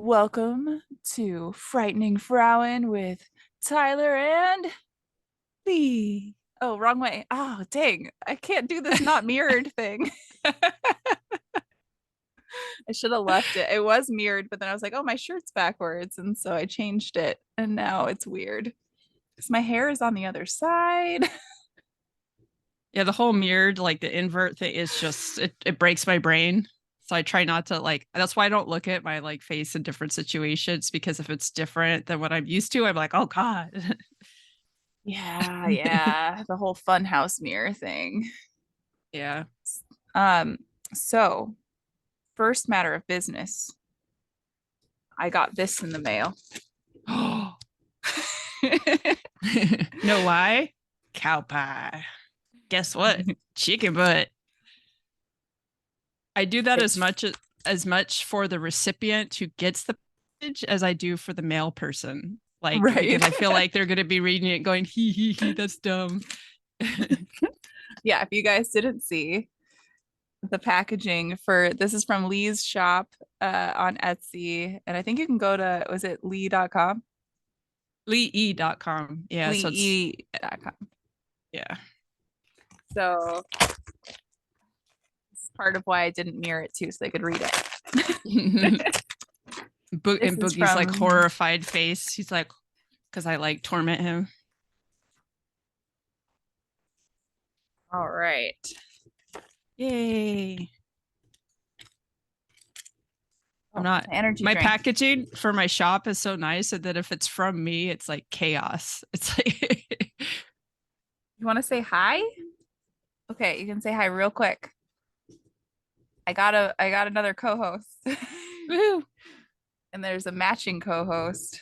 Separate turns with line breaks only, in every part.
Welcome to Frightening Frauen with Tyler and Lee. Oh, wrong way. Oh, dang. I can't do this not mirrored thing. I should have left it. It was mirrored, but then I was like, oh, my shirt's backwards. And so I changed it. And now it's weird because my hair is on the other side.
Yeah, the whole mirrored, like the invert thing is just it breaks my brain. So I try not to that's why I don't look at my face in different situations because if it's different than what I'm used to, I'm like, oh God.
Yeah. The whole funhouse mirror thing.
Yeah.
Um, so first matter of business. I got this in the mail.
Know why? Cow pie. Guess what? Chicken butt. I do that
It's
as much for the recipient who gets the message as I do for the mail person.
right.
Because I feel like they're gonna be reading it going, hee, that's dumb.
Yeah, if you guys didn't see the packaging for this is from Lee's shop on Etsy. And I think you can go to, was it lee.com?
Lee.com. Yeah, so it's
Lee.com.
yeah.
So it's part of why I didn't mirror it too, so they could read it. This
And
is
Boogie's
from,
horrified face. He's like, because I torment him.
all right.
Yay. I'm
Oh,
not
energy
my
drink.
packaging for my shop is so nice that if it's from me, it's like chaos. It's like
You want to say hi? Okay, you can say hi real quick. I got another co-host.
woo.
And there's a matching co-host.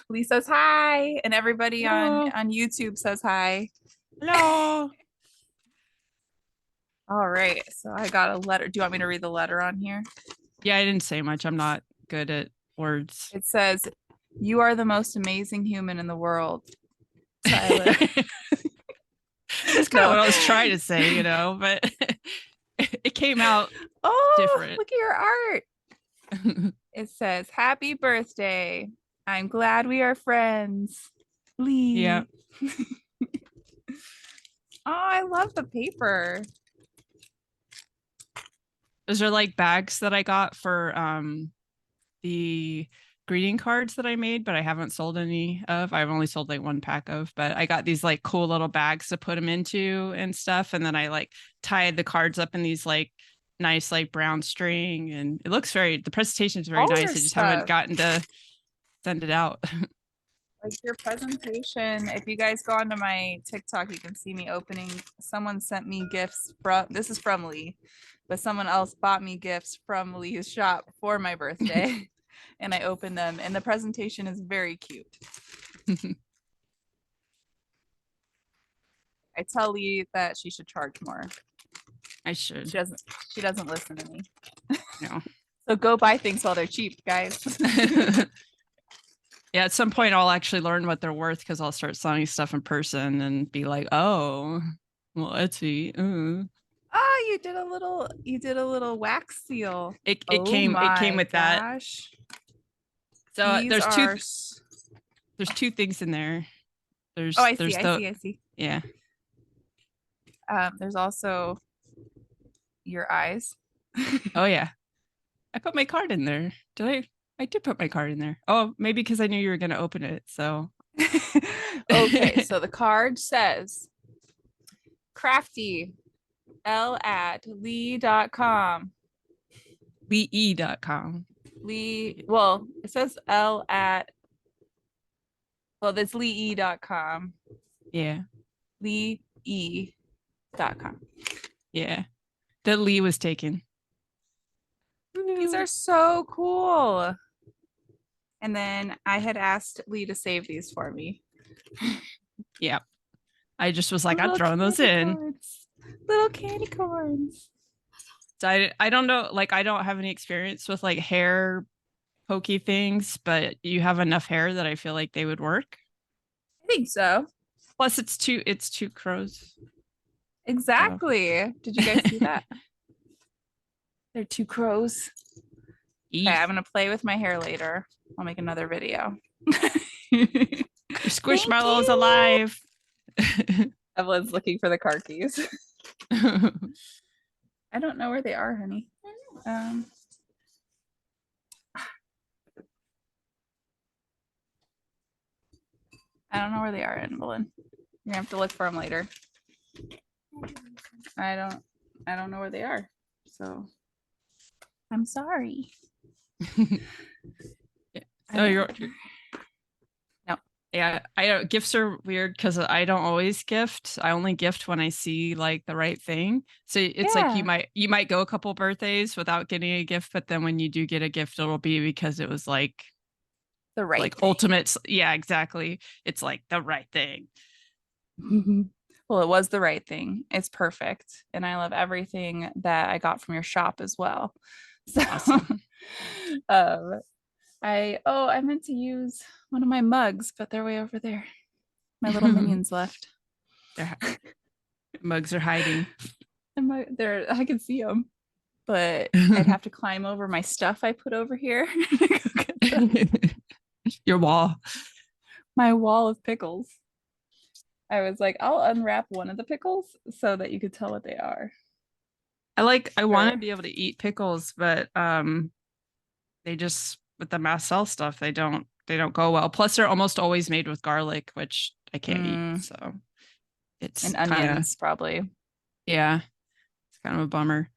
Lee says hi, and everybody
Hello.
on YouTube says hi.
Hello.
All right, so I got a letter. Do you want me to read the letter on here?
Yeah, I didn't say much. I'm not good at words.
It says, "You are the most amazing human in the world, Tyler."
That's kind of
No.
what I was trying to say, but it came out
Oh,
different.
look at your art. It says, "Happy birthday. I'm glad we are friends,
Yeah.
Lee." Oh, I love the paper.
Those are bags that I got for the greeting cards that I made, but I haven't sold any of. I've only sold one pack of, but I got these cool little bags to put them into and stuff. And then I tied the cards up in these nice brown string, and it looks the presentation is very
All your
nice. I just haven't
stuff.
gotten to send it out.
Like your presentation, if you guys go onto my TikTok, you can see me opening. Someone sent me gifts from, this is from Lee, but someone else bought me gifts from Lee's shop for my birthday. And I opened them, and the presentation is very cute. I tell Lee that she should charge more.
I should.
She doesn't listen to me.
No.
So go buy things while they're cheap, guys.
Yeah, at some point I'll actually learn what they're worth because I'll start selling stuff in person and be like, oh, well, Etsy.
Oh, you did a little wax seal. Oh
It came
my
with that.
gosh.
So
These are
there's two things in there.
Oh, I see,
There's
I
the
see, I see.
yeah.
There's also your eyes.
Oh yeah. I put my card in there. Did I? I did put my card in there. Oh, maybe because I knew you were gonna open it. So
Okay, so the card says crafty L at lee.com.
Lee.com.
Lee, well, it says L at, well, that's lee.com.
Yeah.
Lee.com.
Yeah. The Lee was taken.
These are so cool. And then I had asked Lee to save these for me.
Yeah. I just was like, I'm
Little
throwing those
candy
in.
corns. Little candy corns.
So I don't know, I don't have any experience with hair pokey things, but you have enough hair that I feel like they would work.
I think so.
Plus it's two crows.
Exactly. Did you guys see that? They're two crows. Okay,
Eef.
I'm gonna play with my hair later. I'll make another video.
Your
Thank
squishmallow is
you.
alive.
Evelyn's looking for the car keys. I don't know where they are, honey. Um, I don't know where they are, Evelyn. You're gonna have to look for them later. I don't. I don't know where they are. So I'm sorry.
So you're
no.
Yeah, I don't gifts are weird because I don't always gift. I only gift when I see like the right thing. So it's like
Yeah,
you might go a couple birthdays without getting a gift, but then when you do get a gift, it'll be because it was
the right
like
thing.
ultimate. Yeah, exactly. It's like the right thing.
Well, it was the right thing. It's perfect. And I love everything that I got from your shop as well. So
Awesome.
um I meant to use one of my mugs, but they're way over there. My little minions left.
Their mugs are hiding.
And they're I can see them, but I'd have to climb over my stuff I put over here.
Your wall.
My wall of pickles. I was like, I'll unwrap one of the pickles so that you could tell what they are.
I want to
Sure.
be able to eat pickles, but they just with the Marcel stuff, they don't go well. Plus they're almost always made with garlic, which I can't eat.
Mm,
So it's
and
kind of
onions, probably.
yeah, it's kind of a bummer.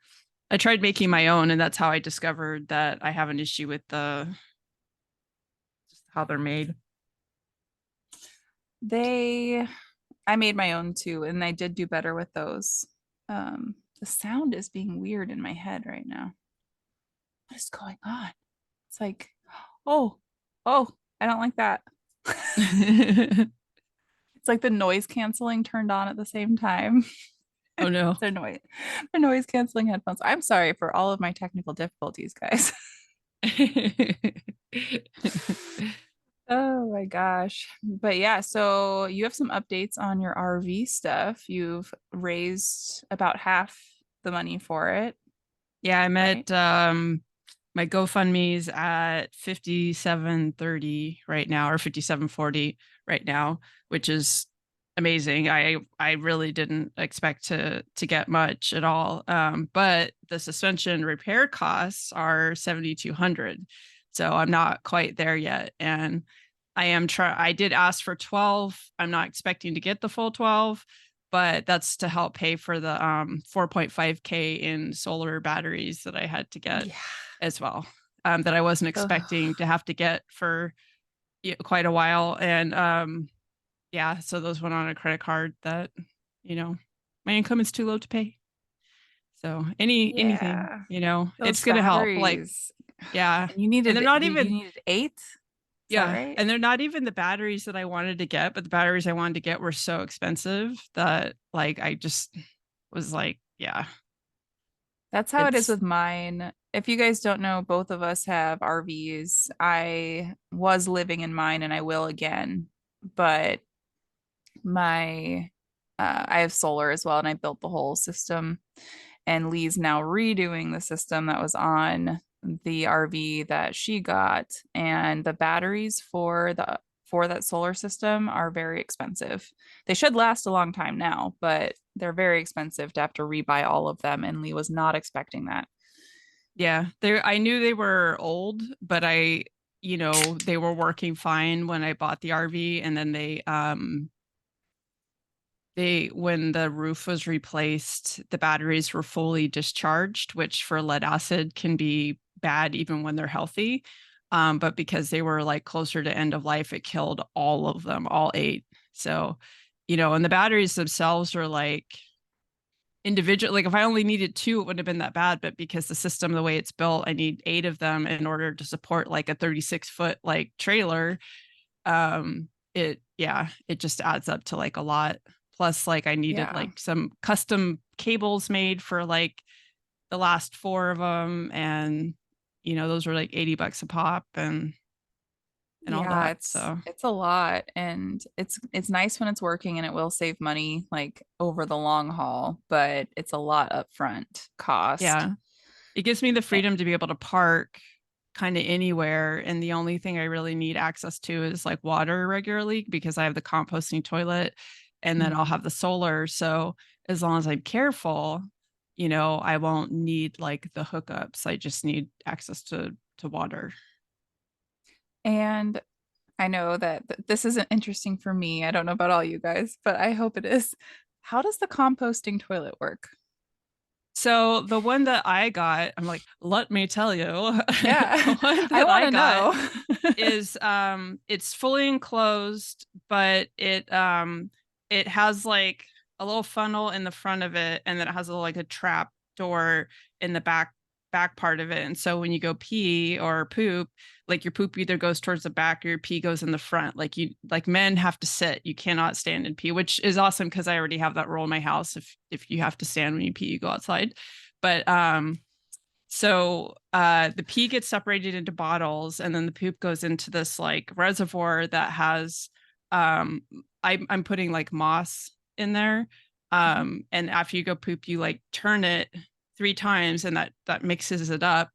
I tried making my own and that's how I discovered that I have an issue with the just how they're made.
They, I made my own too, and I did do better with those. The sound is being weird in my head right now. What is going on? It's like, oh, oh, I don't like that. It's like the noise canceling turned on at the same time.
Oh no.
They're noise canceling headphones. I'm sorry for all of my technical difficulties, guys. Oh my gosh. But yeah, so you have some updates on your RV stuff. You've raised about half the money for it,
Yeah, I'm
right?
at my GoFundMe's at 5730 right now or 5740 right now, which is amazing. I really didn't expect to get much at all. But the suspension repair costs are 7,200. So I'm not quite there yet. And I did ask for 12. I'm not expecting to get the full 12, but that's to help pay for the 4.5K in solar batteries that I had to get
Yeah.
as well. That I wasn't
Ugh.
expecting to have to get for quite a while. And yeah, so those went on a credit card that, you know, my income is too low to pay. So anything,
Yeah.
it's
Those
gonna help. Like,
batteries.
yeah.
And
And they're not
you
even
needed eight? Is that
yeah,
right?
and they're not even the batteries that I wanted to get, but the batteries I wanted to get were so expensive that like I just was like, yeah,
That's how it is
it's
with mine. If you guys don't know, both of us have RVs. I was living in mine and I will again, but my I have solar as well, and I built the whole system. And Lee's now redoing the system that was on the RV that she got, and the batteries for that solar system are very expensive. They should last a long time now, but they're very expensive to have to rebuy all of them, and Lee was not expecting that.
yeah. I knew they were old, but they were working fine when I bought the RV and then they when the roof was replaced, the batteries were fully discharged, which for lead acid can be bad even when they're healthy. But because they were like closer to end of life, it killed all of them, all eight. So, and the batteries themselves are like individual. Like if I only needed two, it wouldn't have been that bad. But because the system, the way it's built, I need eight of them in order to support like a 36-foot like trailer. It just adds up to like a lot. Plus, like I needed
Yeah.
like some custom cables made for like the last four of them, and those were like $80 a pop and all
Yeah,
that.
it's
So
it's a lot, and it's nice when it's working, and it will save money like over the long haul, but it's a lot upfront cost.
yeah, It gives me the
Eh,
freedom to be able to park kind of anywhere. And the only thing I really need access to is like water regularly because I have the composting toilet and then I'll
mhm.
have the solar. So as long as I'm careful, I won't need like the hookups. I just need access to water.
And I know that this isn't interesting for me. I don't know about all you guys, but I hope it is. How does the composting toilet work?
So the one that I got, I'm like, let me tell you,
Yeah,
the one
I
that
want
I
to
got
know.
is it's fully enclosed, but it has like a little funnel in the front of it, and then it has like a trap door in the back part of it. And so when you go pee or poop, like your poop either goes towards the back or your pee goes in the front. Like men have to sit. You cannot stand and pee, which is awesome because I already have that rule in my house. If you have to stand when you pee, you go outside. But the pee gets separated into bottles and then the poop goes into this like reservoir that has um I'm putting like moss in there. And after you go poop, you like turn it 3 times and that mixes it up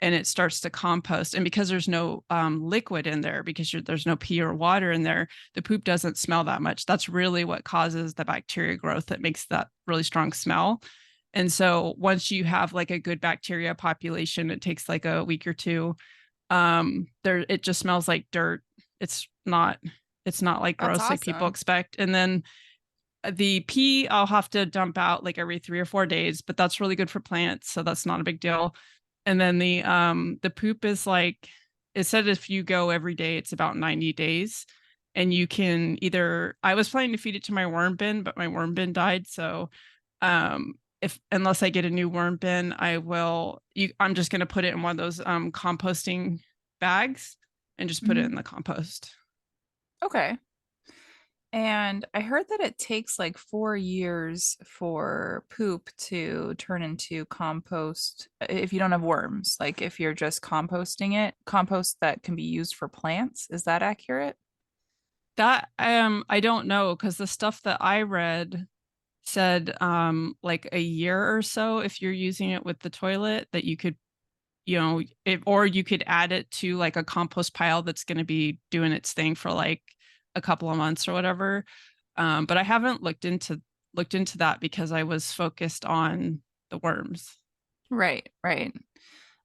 and it starts to compost. And because there's no liquid in there, because there's no pee or water in there, the poop doesn't smell that much. That's really what causes the bacteria growth that makes that really strong smell. And so once you have like a good bacteria population, it takes like a week or two. There it just smells like dirt. It's not it's not like
That's
gross like people
awesome.
expect. And then the pee I'll have to dump out like every 3 or 4 days, but that's really good for plants, so that's not a big deal. And then the poop is like it said if you go every day, it's about 90 days. And you can either I was planning to feed it to my worm bin, but my worm bin died. So if unless I get a new worm bin, I'm just gonna put it in one of those composting bags and just put it
Mhm.
in the compost.
Okay. And I heard that it takes like 4 years for poop to turn into compost if you don't have worms. Like if you're just composting it, compost that can be used for plants. Is that accurate?
That I don't know because the stuff that I read said like a year or so if you're using it with the toilet that you could or you could add it to like a compost pile that's going to be doing its thing for like a couple of months or whatever. But I haven't looked into that because I was focused on the worms.
Right, right.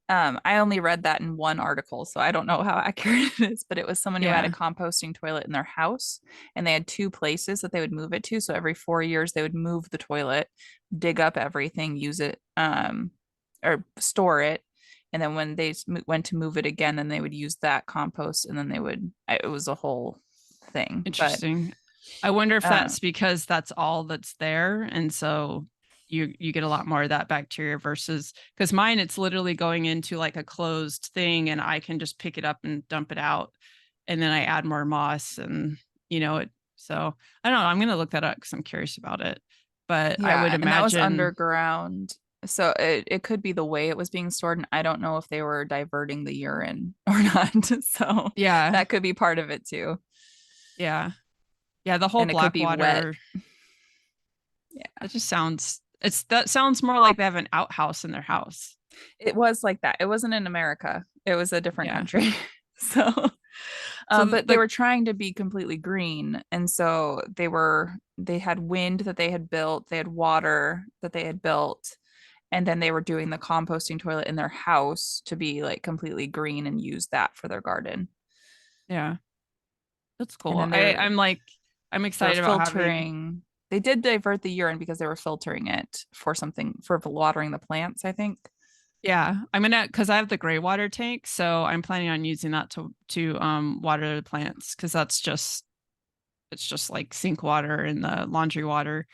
I only read that in one article, so I don't know how accurate it is, but it was someone who had a
Yeah.
composting toilet in their house and they had two places that they would move it to. So every 4 years they would move the toilet, dig up everything, use it, or store it. And then when they went to move it again, then they would use that compost and then it was a whole thing. But
Interesting. I wonder if
um,
that's because that's all that's there, and so you get a lot more of that bacteria versus because mine it's literally going into like a closed thing, and I can just pick it up and dump it out, and then I add more moss and it. So I don't know. I'm gonna look that up because I'm curious about it, but I would
yeah, and that was
imagine,
underground. So it could be the way it was being stored, and I don't know if they were diverting the urine or not. So
yeah,
that could be part of it too.
yeah, yeah. The whole
And it could be wet.
Blackwater.
Yeah.
That just that sounds more like they have an outhouse in their house.
It was like that. It wasn't in America. It was a different
Yeah.
country. So
So
but they were trying to be completely green. And so they had wind that they had built, they had water that they had built, and then they were doing the composting toilet in their house to be like completely green and use that for their garden.
yeah, that's
And
cool.
then
I'm
they were
excited about having.
filtering. They did divert the urine because they were filtering it for something for watering the plants, I think.
Yeah, I'm gonna because I have the gray water tank, so I'm planning on using that to water the plants because it's just like sink water and the laundry water.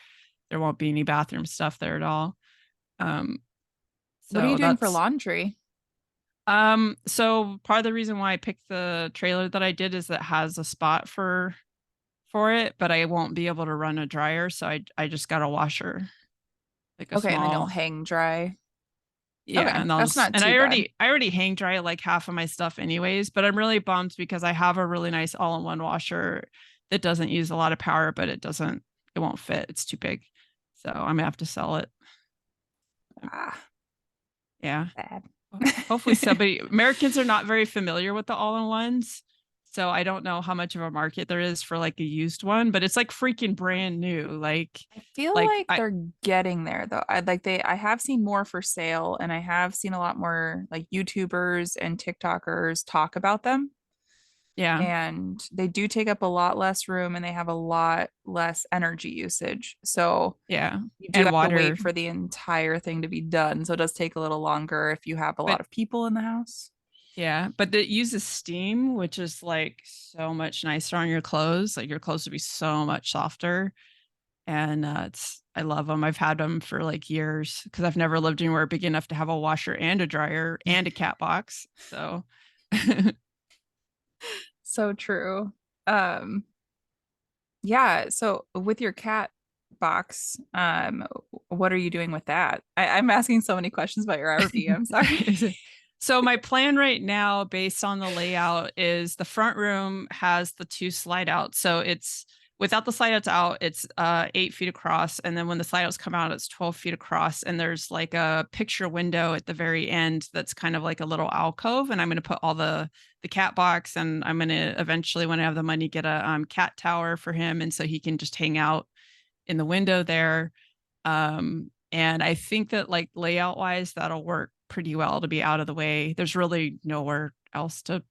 There won't be any bathroom stuff there at all. Um,
What are you
so
doing for
that's
laundry?
so part of the reason why I picked the trailer that I did is that has a spot for it, but I won't be able to run a dryer, so I just got a washer, like a
Okay, and then you'll
small.
hang dry.
Yeah,
Okay,
and
that's not
and
too bad.
I already hang dry like half of my stuff anyways, but I'm really bummed because I have a really nice all-in-one washer that doesn't use a lot of power, but it won't fit. It's too big. So I'm gonna have to sell it.
Ah,
Yeah.
Bad.
Hopefully so. But Americans are not very familiar with the all-in-ones. So I don't know how much of a market there is for like a used one, but it's like freaking brand new.
I feel
Like
like
I
they're getting there though. I have seen more for sale and I have seen a lot more like YouTubers and TikTokers talk about them.
yeah,
And they do take up a lot less room and they have a lot less energy usage. So
yeah.
you do
And
have to
water.
wait for the entire thing to be done. So it does take a little longer if you have a
But
lot of people in the house.
yeah, but it uses steam, which is like so much nicer on your clothes. Like your clothes would be so much softer. And it's I love them. I've had them for like years because I've never lived anywhere big enough to have a washer and a dryer and a cat box. So
So true. Um, yeah, so with your cat box, what are you doing with that? I'm asking so many questions about your RV. I'm sorry.
so my plan right now, based on the layout, is the front room has the two slide outs. So it's without the slide outs out, it's 8 feet across. And then when the slide outs come out, it's 12 feet across. And there's like a picture window at the very end that's kind of like a little alcove. And I'm going to put all the cat box, and I'm going to eventually, when I have the money, get a cat tower for him. And so he can just hang out in the window there. And I think that like layout wise, that'll work pretty well to be out of the way. There's really nowhere else to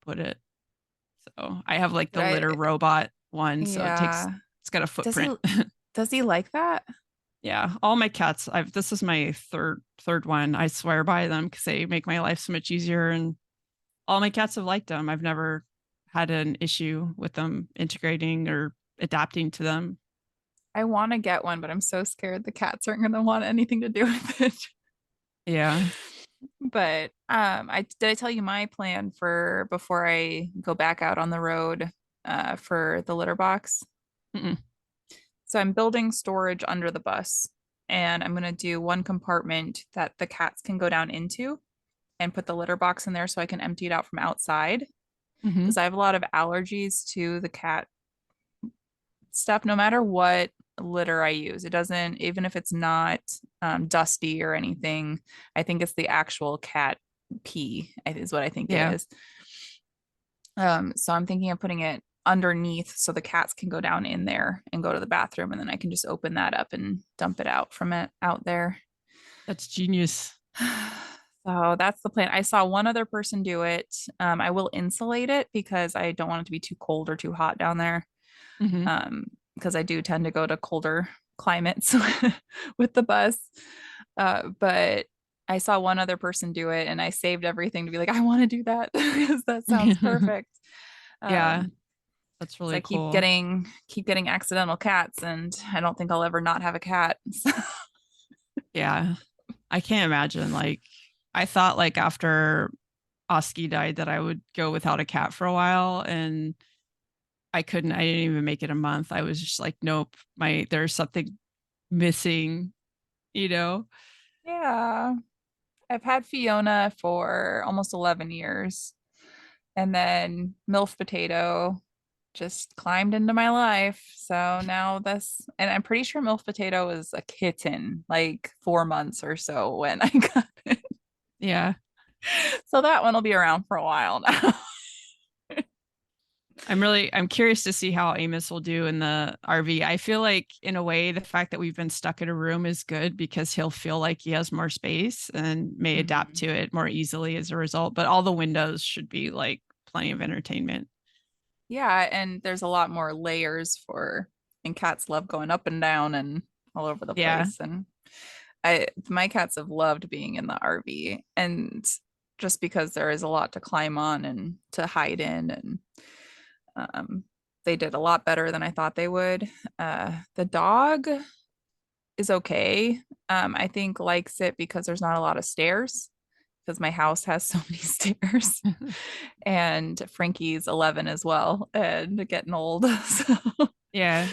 put it. So I have like the
I,
litter robot one. So
yeah.
it's got a
Does he
footprint.
does he like that?
Yeah. All my cats, this is my third one. I swear by them because they make my life so much easier. And all my cats have liked them. I've never had an issue with them integrating or adapting to them.
I want to get one, but I'm so scared the cats aren't going to want anything to do with it.
Yeah.
But I tell you my plan for before I go back out on the road for the litter box.
Mm-mm.
So I'm building storage under the bus, and I'm going to do one compartment that the cats can go down into and put the litter box in there so I can empty it out from outside
Mm-hmm.
because I have a lot of allergies to the cat stuff no matter what litter I use. It doesn't, even if it's not dusty or anything, I think it's the actual cat pee, is what I think it
Yeah.
is. So I'm thinking of putting it underneath so the cats can go down in there and go to the bathroom, and then I can just open that up and dump it out from it out there.
That's genius.
So that's the plan. I saw one other person do it. I will insulate it because I don't want it to be too cold or too hot down there.
Mm-hmm.
Because I do tend to go to colder climates with the bus. But I saw one other person do it and I saved everything to be like, I want to do that because that sounds perfect.
Yeah,
Um,
that's
so I
really cool.
keep getting accidental cats, and I don't think I'll ever not have a cat. So,
Yeah. I can't imagine. Like, I thought like after Oski died that I would go without a cat for a while, and I didn't even make it a month. I was just like, nope, there's something missing, you know?
yeah, I've had Fiona for almost 11 years. And then MILF Potato just climbed into my life. So now and I'm pretty sure MILF Potato was a kitten, like 4 months or so when I got it.
Yeah.
So that one will be around for a while now.
I'm curious to see how Amos will do in the RV. I feel like in a way the fact that we've been stuck in a room is good because he'll feel like he has more space and may adapt
Mhm.
to it more easily as a result, but all the windows should be like plenty of entertainment.
Yeah, and there's a lot more and cats love going up and down and all over the
Yeah.
place. And my cats have loved being in the RV, and just because there is a lot to climb on and to hide in, and um, they did a lot better than I thought they would. The dog is okay. I think likes it because there's not a lot of stairs because my house has so many stairs. And Frankie's 11 as well and getting old. So
Yeah.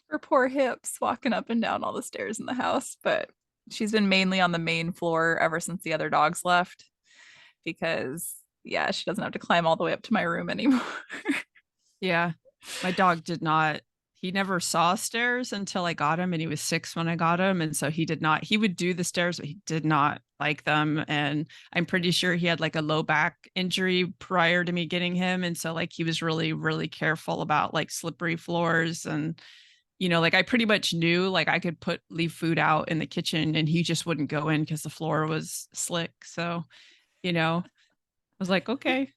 her poor hips walking up and down all the stairs in the house. But she's been mainly on the main floor ever since the other dogs left because, yeah, she doesn't have to climb all the way up to my room anymore.
Yeah. My dog did not, he never saw stairs until I got him, and he was 6 when I got him. And so he would do the stairs, but he did not like them. And I'm pretty sure he had like a low back injury prior to me getting him. And so like he was really, really careful about like slippery floors. And, like I pretty much knew like I could leave food out in the kitchen and he just wouldn't go in because the floor was slick. So, I was like, okay.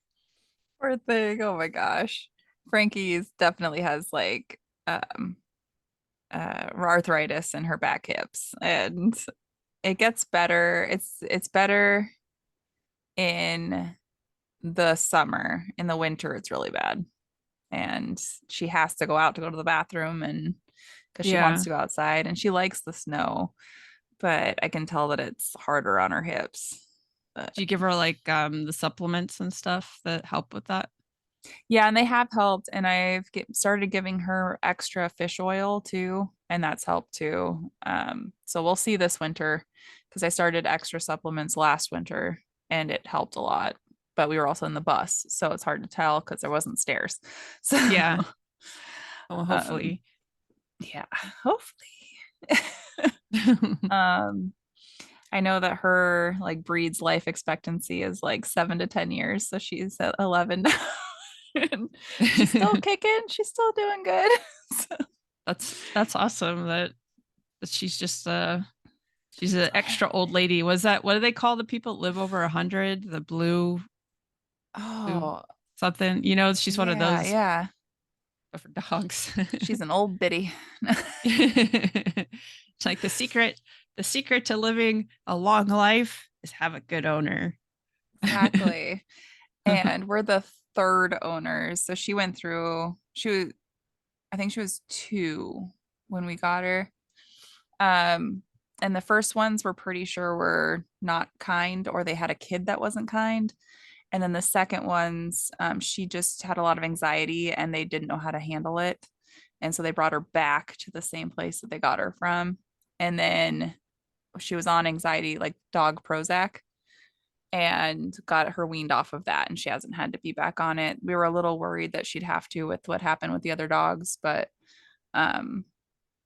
Poor thing. Oh my gosh. Frankie's definitely has like arthritis in her back hips, and it gets better. It's better in the summer. In the winter, it's really bad. And she has to go out to go to the bathroom, and because she wants
Yeah.
to go outside and she likes the snow, but I can tell that it's harder on her hips. But
Do you give her like the supplements and stuff that help with that?
yeah, and they have helped, and started giving her extra fish oil too, and that's helped too. So we'll see this winter because I started extra supplements last winter and it helped a lot. But we were also in the bus, so it's hard to tell because there wasn't stairs. So
Yeah. Well,
um,
hopefully.
yeah, hopefully. um, I know that her like breed's life expectancy is like 7 to 10 years, so she's at 11 now. And she's still kicking. She's still doing good. So,
That's awesome that she's an extra old lady. Was that what do they call the people that live over 100? The blue
oh,
something. She's one of
yeah,
those
yeah.
for dogs.
She's an old biddy.
It's like the secret to living a long life is have a good owner.
Exactly. And we're the third owners. So I think she was 2 when we got her. Um, and the first ones we're pretty sure were not kind, or they had a kid that wasn't kind. And then the second ones, she just had a lot of anxiety and they didn't know how to handle it. And so they brought her back to the same place that they got her from. And then she was on anxiety, like dog Prozac, and got her weaned off of that. And she hasn't had to be back on it. We were a little worried that she'd have to with what happened with the other dogs, but um,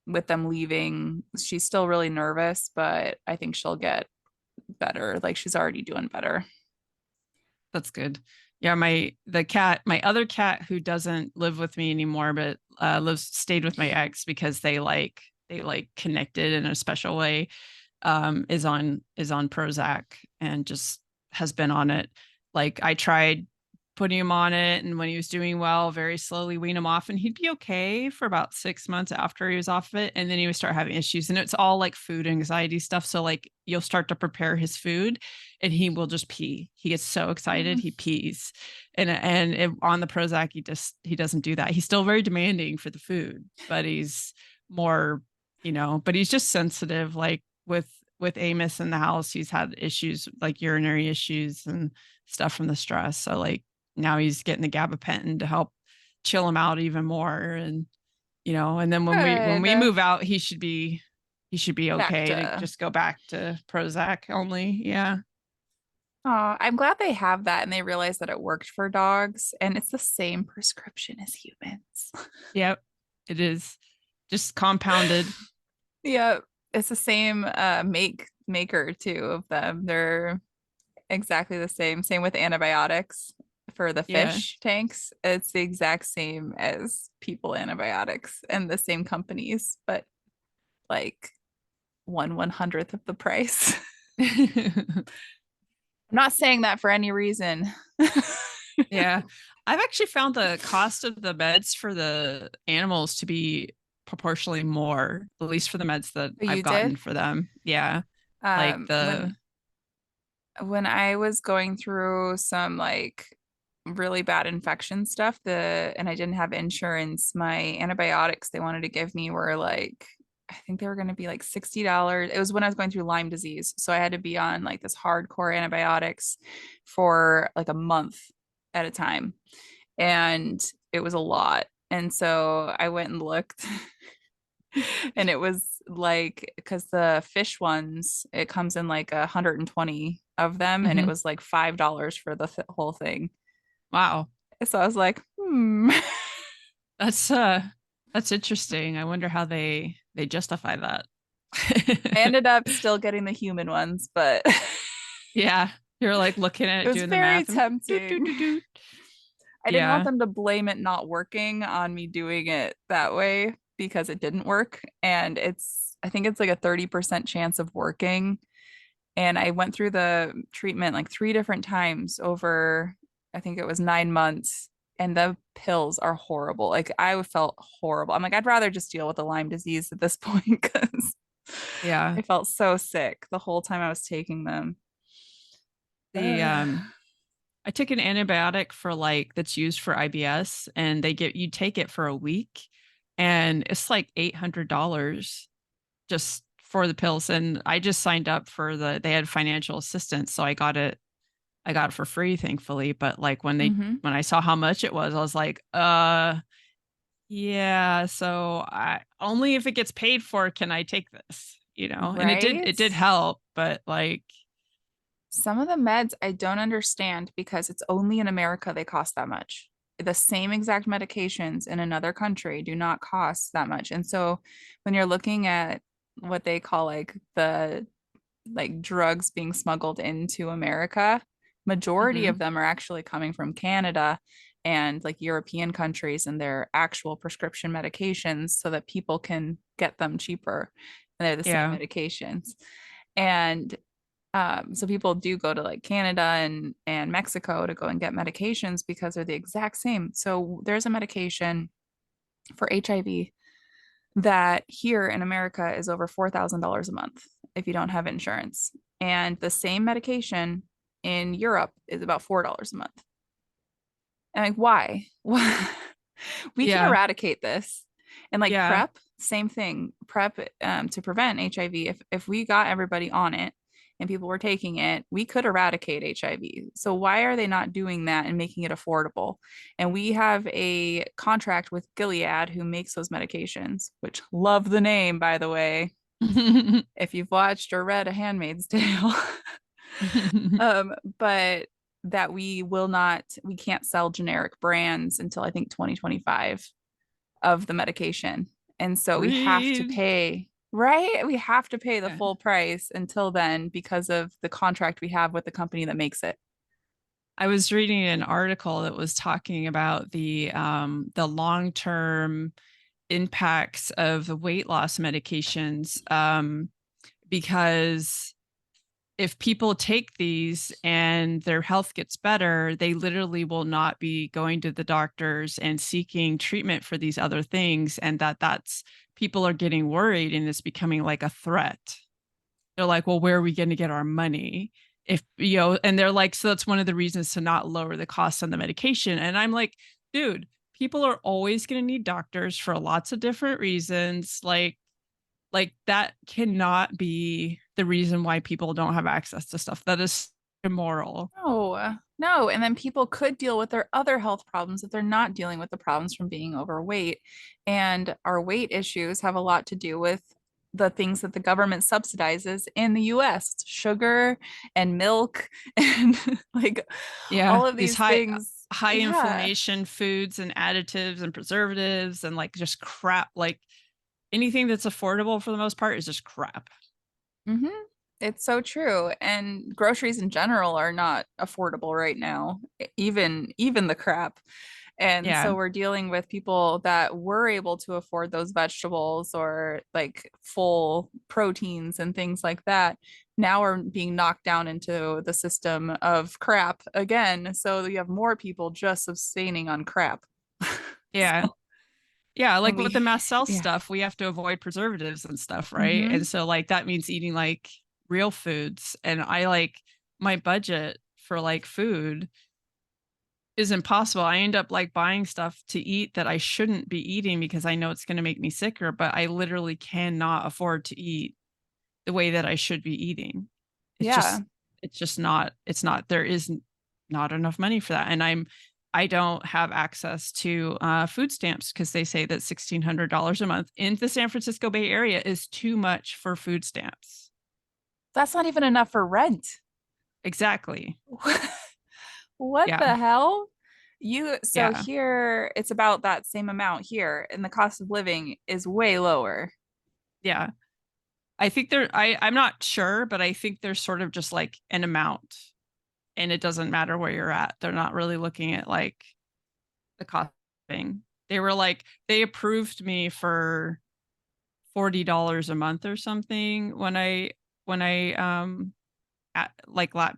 with them leaving, she's still really nervous, but I think she'll get better. Like she's already doing better.
That's good. Yeah, my other cat who doesn't live with me anymore, but stayed with my ex because they connected in a special way. Is on Prozac and just has been on it. Like I tried putting him on it, and when he was doing well, very slowly wean him off, and he'd be okay for about 6 months after he was off of it, and then he would start having issues, and it's all like food anxiety stuff. So like you'll start to prepare his food, and he will just pee. He gets so excited he pees, and on the Prozac he doesn't do that. He's still very demanding for the food, but he's more, but he's just sensitive. Like with Amos in the house, he's had issues like urinary issues and stuff from the stress. So like now he's getting the gabapentin to help chill him out even more. And and then when we
Good.
move out, he should be
Back
okay to
to
just go back to Prozac only. Yeah.
Oh, I'm glad they have that and they realize that it worked for dogs and it's the same prescription as humans.
Yep. It is just compounded.
Yeah, it's the same maker too of them. They're exactly the same. Same with antibiotics for the
Yeah.
fish tanks. It's the exact same as people antibiotics and the same companies, but like 1/100th of the price. I'm not saying that for any reason.
Yeah. I've actually found the cost of the meds for the animals to be proportionally more, at least for the meds that
Oh,
I've
you
gotten
did?
for them. Yeah. Like the
When I was going through some like really bad infection stuff, and I didn't have insurance, my antibiotics they wanted to give me were like I think they were going to be like $60. It was when I was going through Lyme disease. So I had to be on like this hardcore antibiotics for like a month at a time. And it was a lot. And so I went and looked and it was like because the fish ones it comes in like 120 of them and it
Mhm.
was like $5 for the whole thing.
Wow.
So I was like
That's that's interesting. I wonder how they justify that.
I ended up still getting the human ones, but
Yeah. You're like looking at
It
it,
was
doing the
very
math and doot, doot,
tempting.
doot, doot.
I didn't want
Yeah.
them to blame it not working on me doing it that way because it didn't work. And I think it's like a 30% chance of working. And I went through the treatment like three different times over, I think it was 9 months. And the pills are horrible. Like I felt horrible. I'm like, I'd rather just deal with the Lyme disease at this point because
Yeah.
I felt so sick the whole time I was taking them.
The I took an antibiotic for like that's used for IBS, and they get you take it for a week, and it's like $800 just for the pills. And I just signed up for they had financial assistance, so I got it for free, thankfully. But like
Hmm.
when I saw how much it was, I was like, yeah, so I only if it gets paid for can I take this, you know? And
Right?
it did help, but like,
Some of the meds I don't understand because it's only in America they cost that much. The same exact medications in another country do not cost that much. And so when you're looking at what they call like the like drugs being smuggled into America, majority
mhm,
of them are actually coming from Canada and like European countries and their actual prescription medications so that people can get them cheaper. And they're the same
yeah.
medications. And so people do go to like Canada and Mexico to go and get medications because they're the exact same. So there's a medication for HIV that here in America is over $4,000 a month if you don't have insurance. And the same medication in Europe is about $4 a month. And like, why? We can
Yeah.
eradicate this. And like
Yeah.
PrEP, same thing. PrEP to prevent HIV, if we got everybody on it and people were taking it, we could eradicate HIV. So why are they not doing that and making it affordable? And we have a contract with Gilead who makes those medications, which love the name, by the way. If you've watched or read A Handmaid's Tale. But that we can't sell generic brands until I think 2025 of the medication. And so we have to
Breathe.
pay, right? We have to pay the
Yeah.
full price until then because of the contract we have with the company that makes it.
I was reading an article that was talking about the long-term impacts of the weight loss medications, because if people take these and their health gets better, they literally will not be going to the doctors and seeking treatment for these other things. And that's people are getting worried and it's becoming like a threat. They're like, well, where are we going to get our money? If, you know, and they're like, so that's one of the reasons to not lower the cost on the medication. And I'm like, dude, people are always going to need doctors for lots of different reasons. Like that cannot be the reason why people don't have access to stuff. That is immoral.
No, no. And then people could deal with their other health problems if they're not dealing with the problems from being overweight. And our weight issues have a lot to do with the things that the government subsidizes in the US, sugar and milk and like
Yeah,
all of
these
these things.
high
Yeah.
inflammation foods and additives and preservatives and like just crap. Like anything that's affordable for the most part is just crap.
Hmm. It's so true. And groceries in general are not affordable right now, even the crap. And
Yeah.
so we're dealing with people that were able to afford those vegetables or like full proteins and things like that. Now are being knocked down into the system of crap again. So you have more people just sustaining on crap.
Yeah.
So,
Yeah,
and
like with
we,
the mass cell
yeah.
stuff, we have to avoid preservatives and stuff, right? And
Hmm.
so like that means eating like real foods. And I like my budget for like food is impossible. I end up like buying stuff to eat that I shouldn't be eating because I know it's going to make me sicker, but I literally cannot afford to eat the way that I should be eating. It's
Yeah.
just it's not there is not enough money for that. And I don't have access to food stamps because they say that $1,600 a month in the San Francisco Bay Area is too much for food stamps.
That's not even enough for rent.
Exactly.
What
Yeah.
the hell? So
Yeah.
here it's about that same amount here, and the cost of living is way lower.
Yeah. I think I'm not sure, but I think there's sort of just like an amount and it doesn't matter where you're at. They're not really looking at like the cost thing. They were like, they approved me for $40 a month or something when I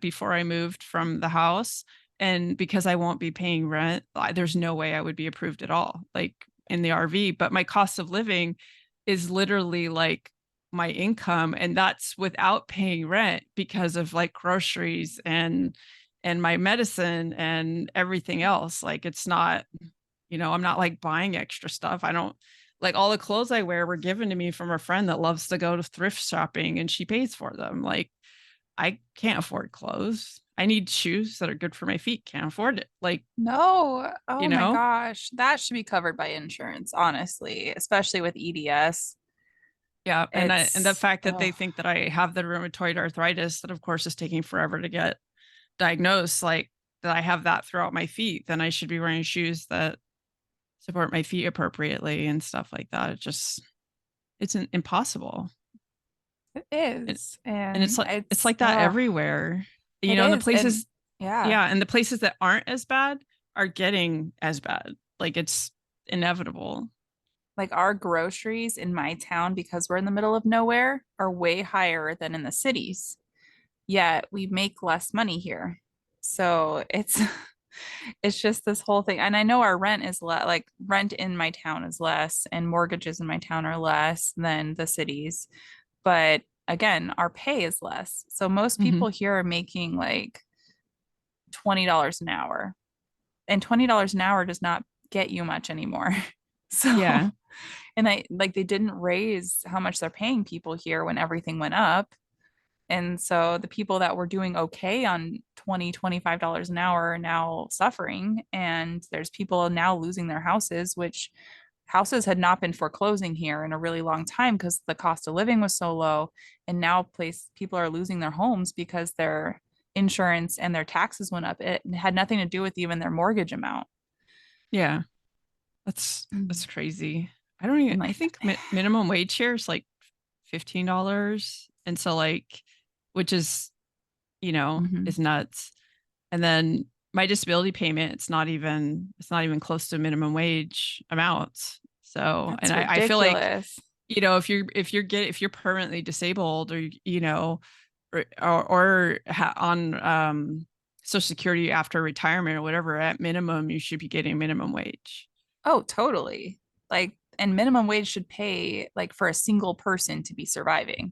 before I moved from the house. And because I won't be paying rent, there's no way I would be approved at all, like in the RV. But my cost of living is literally like my income, and that's without paying rent because of like groceries and my medicine and everything else. Like it's not, I'm not like buying extra stuff. I don't like all the clothes I wear were given to me from a friend that loves to go to thrift shopping and she pays for them. Like I can't afford clothes. I need shoes that are good for my feet. Can't afford it. Like,
No.
you
Oh my
know?
gosh. That should be covered by insurance, honestly, especially with EDS.
Yeah. And the
It's,
fact that they
oh,
think that I have the rheumatoid arthritis that of course is taking forever to get diagnosed, like that I have that throughout my feet, then I should be wearing shoes that support my feet appropriately and stuff like that. It's impossible.
it
And,
is.
and
And
it's
it's,
like that everywhere.
it
And the
is. And
places,
yeah,
yeah, and the places that aren't as bad are getting as bad. Like it's inevitable.
like our groceries in my town, because we're in the middle of nowhere, are way higher than in the cities. Yet we make less money here. So it's it's just this whole thing. And I know our rent is like rent in my town is less and mortgages in my town are less than the cities. But again, our pay is less. So most
Hmm.
people here are making like $20 an hour. And $20 an hour does not get you much anymore. So,
Yeah.
and I like they didn't raise how much they're paying people here when everything went up. And so the people that were doing okay on 20, $25 an hour are now suffering. And there's people now losing their houses, which houses had not been foreclosing here in a really long time because the cost of living was so low. And now people are losing their homes because their insurance and their taxes went up. It had nothing to do with even their mortgage amount.
Yeah. That's crazy. I don't even,
And
I
like,
think minimum wage here is like $15. And so like, which is,
mhm.
is nuts. And then my disability payment, it's not even close to minimum wage amounts. So, and
That's
I feel like,
ridiculous.
if you're permanently disabled or, or on, social security after retirement or whatever, at minimum, you should be getting minimum wage.
Oh, totally. Like, and minimum wage should pay like for a single person to be surviving.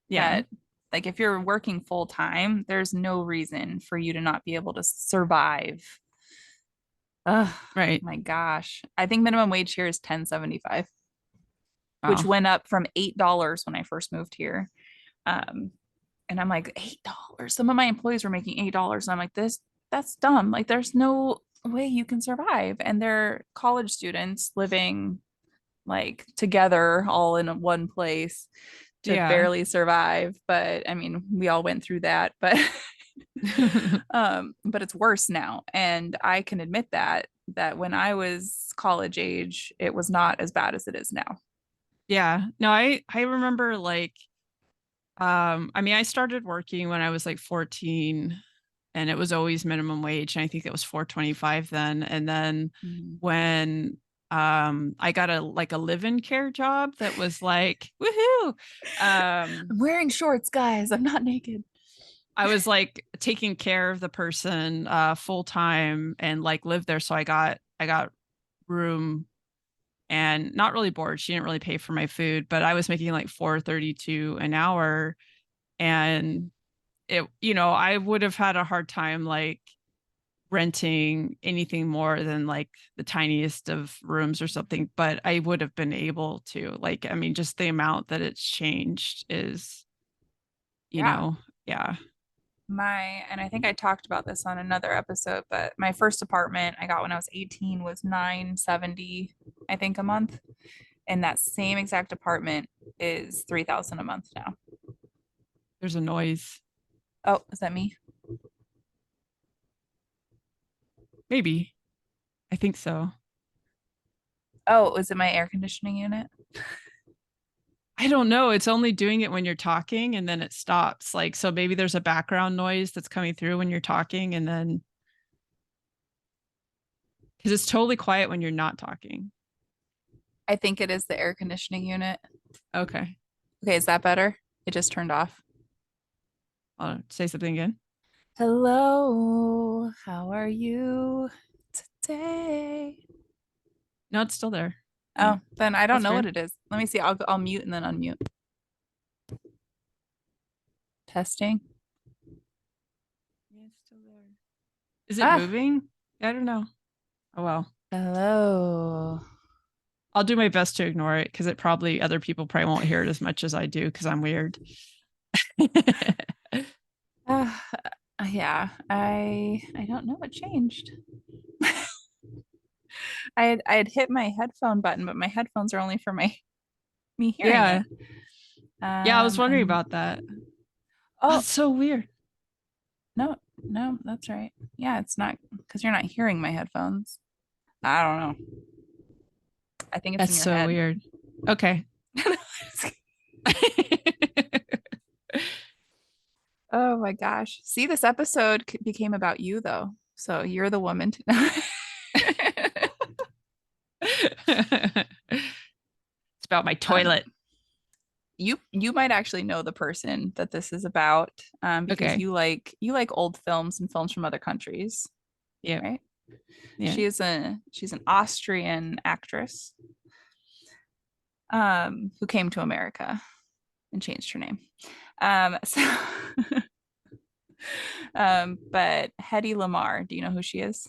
Yeah.
That, like, if you're working full time, there's no reason for you to not be able to survive. Oh
Right.
my gosh. I think minimum wage here is 10.75, which
Wow.
went up from $8 when I first moved here. Um, and I'm like, $8. Some of my employees were making $8. And I'm like, that's dumb. Like, there's no way you can survive. And they're college students living like together all in one place to
Yeah.
barely survive. But I mean, we all went through that, but but it's worse now. And I can admit that when I was college age, it was not as bad as it is now.
Yeah. No, I remember like I mean I started working when I was like 14 and it was always minimum wage and I think it was 4.25 then. And then
Mhm.
when I got a live-in care job that was like woohoo.
I'm wearing shorts, guys. I'm not naked.
I was like taking care of the person full time and like lived there, so I got room and not really bored. She didn't really pay for my food, but I was making like 4.32 an hour. And I would have had a hard time like renting anything more than like the tiniest of rooms or something, but I would have been able to. Like, I mean, just the amount that it's changed is,
Yeah.
yeah.
And I think I talked about this on another episode, but my first apartment I got when I was 18 was 970, I think, a month. And that same exact apartment is 3,000 a month now.
There's a noise.
Oh, is that me?
Maybe. I think so.
Oh, is it my air conditioning unit?
I don't know. It's only doing it when you're talking and then it stops. Like, so maybe there's a background noise that's coming through when you're talking and then because it's totally quiet when you're not talking.
I think it is the air conditioning unit.
Okay.
Okay, is that better? It just turned off.
I'll say something again.
Hello, how are you today?
No, it's still there. Yeah.
Oh, then I don't
That's
know what
weird.
it is. Let me see. I'll mute and then unmute. Testing.
Yeah, it's still there. Is it
Ah,
moving? I don't know. Oh well.
hello.
I'll do my best to ignore it because it probably other people probably won't hear it as much as I do because I'm weird.
Ah, yeah, I don't know what changed. I had hit my headphone button, but my headphones are only for my me hearing it.
Yeah. Yeah, I was wondering
And
about that. Oh,
oh
it's so weird.
no, no, that's right. Yeah, it's not because you're not hearing my headphones. I don't know. I think it's
That's
in your
so
head.
weird. Okay.
Oh my gosh. See, this episode became about you though. So you're the woman to know.
It's about my
Um,
toilet.
you might actually know the person that this is about, because
Okay.
you like old films and films from other countries,
Yep.
right?
Yeah.
She's an Austrian actress, who came to America and changed her name. So but Hedy Lamarr, do you know who she is?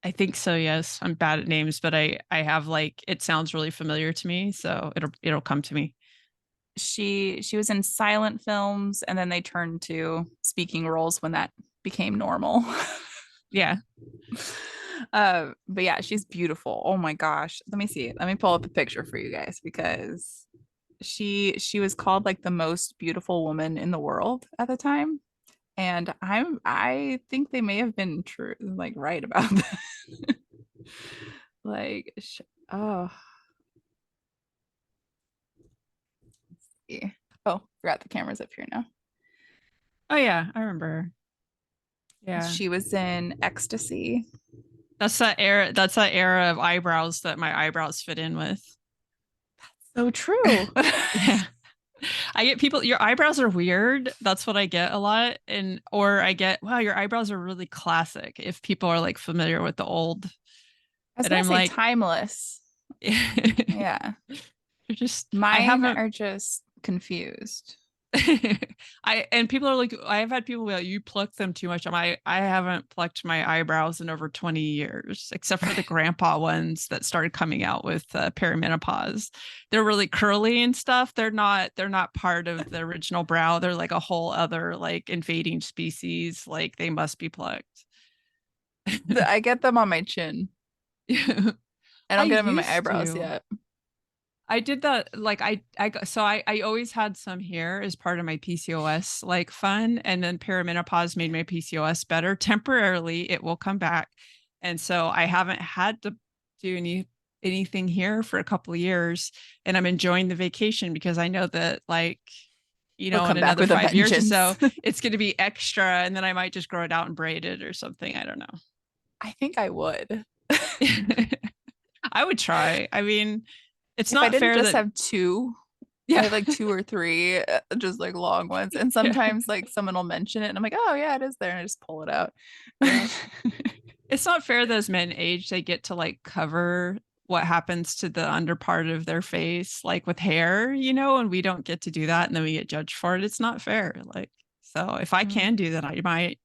I think so, yes. I'm bad at names, but I have like it sounds really familiar to me, so it'll come to me.
She was in silent films and then they turned to speaking roles when that became normal.
Yeah.
But yeah, she's beautiful. Oh my gosh. Let me see. Let me pull up a picture for you guys because she was called like the most beautiful woman in the world at the time. And I think they may have been true, like right about that. Like, oh, yeah. Oh, forgot the camera's up here now.
Oh yeah, I remember her. Yeah.
She was in Ecstasy.
That's that era of eyebrows that my eyebrows fit in with.
So true.
Yeah. I get people, your eyebrows are weird. That's what I get a lot. And, or I get, wow, your eyebrows are really classic. If people are like familiar with the old,
I was
and
gonna
I'm
say
like,
timeless.
you're
Yeah.
just, I
Mine
haven't,
are just confused.
and people are like, I've had people be like, you pluck them too much. I haven't plucked my eyebrows in over 20 years, except for the grandpa ones that started coming out with perimenopause. They're really curly and stuff. They're not part of the original brow. They're like a whole other like invading species. Like they must be plucked.
I get them on my chin. I
I
don't get them in my
used
eyebrows
to.
yet.
I did that like so I always had some hair as part of my PCOS like fun, and then perimenopause made my PCOS better. Temporarily it will come back. And so I haven't had to do anything here for a couple of years, and I'm enjoying the vacation because I know that like
They'll
in
come back
another
with a
5 years or
vengeance.
so it's going to be extra, and then I might just grow it out and braid it or something. I don't
I think I would.
know. I would try. I mean, it's
If I
not
didn't
fair
just
that
have two, I
yeah.
have like two or three, just like long ones. And
Yeah.
sometimes like someone will mention it and I'm like, oh yeah, it is there. And I just pull it out.
Yeah. It's not fair that as men age, they get to like cover what happens to the under part of their face, like with hair, and we don't get to do that. And then we get judged for it. It's not fair. Like, so if I
Mm,
can do that, I might.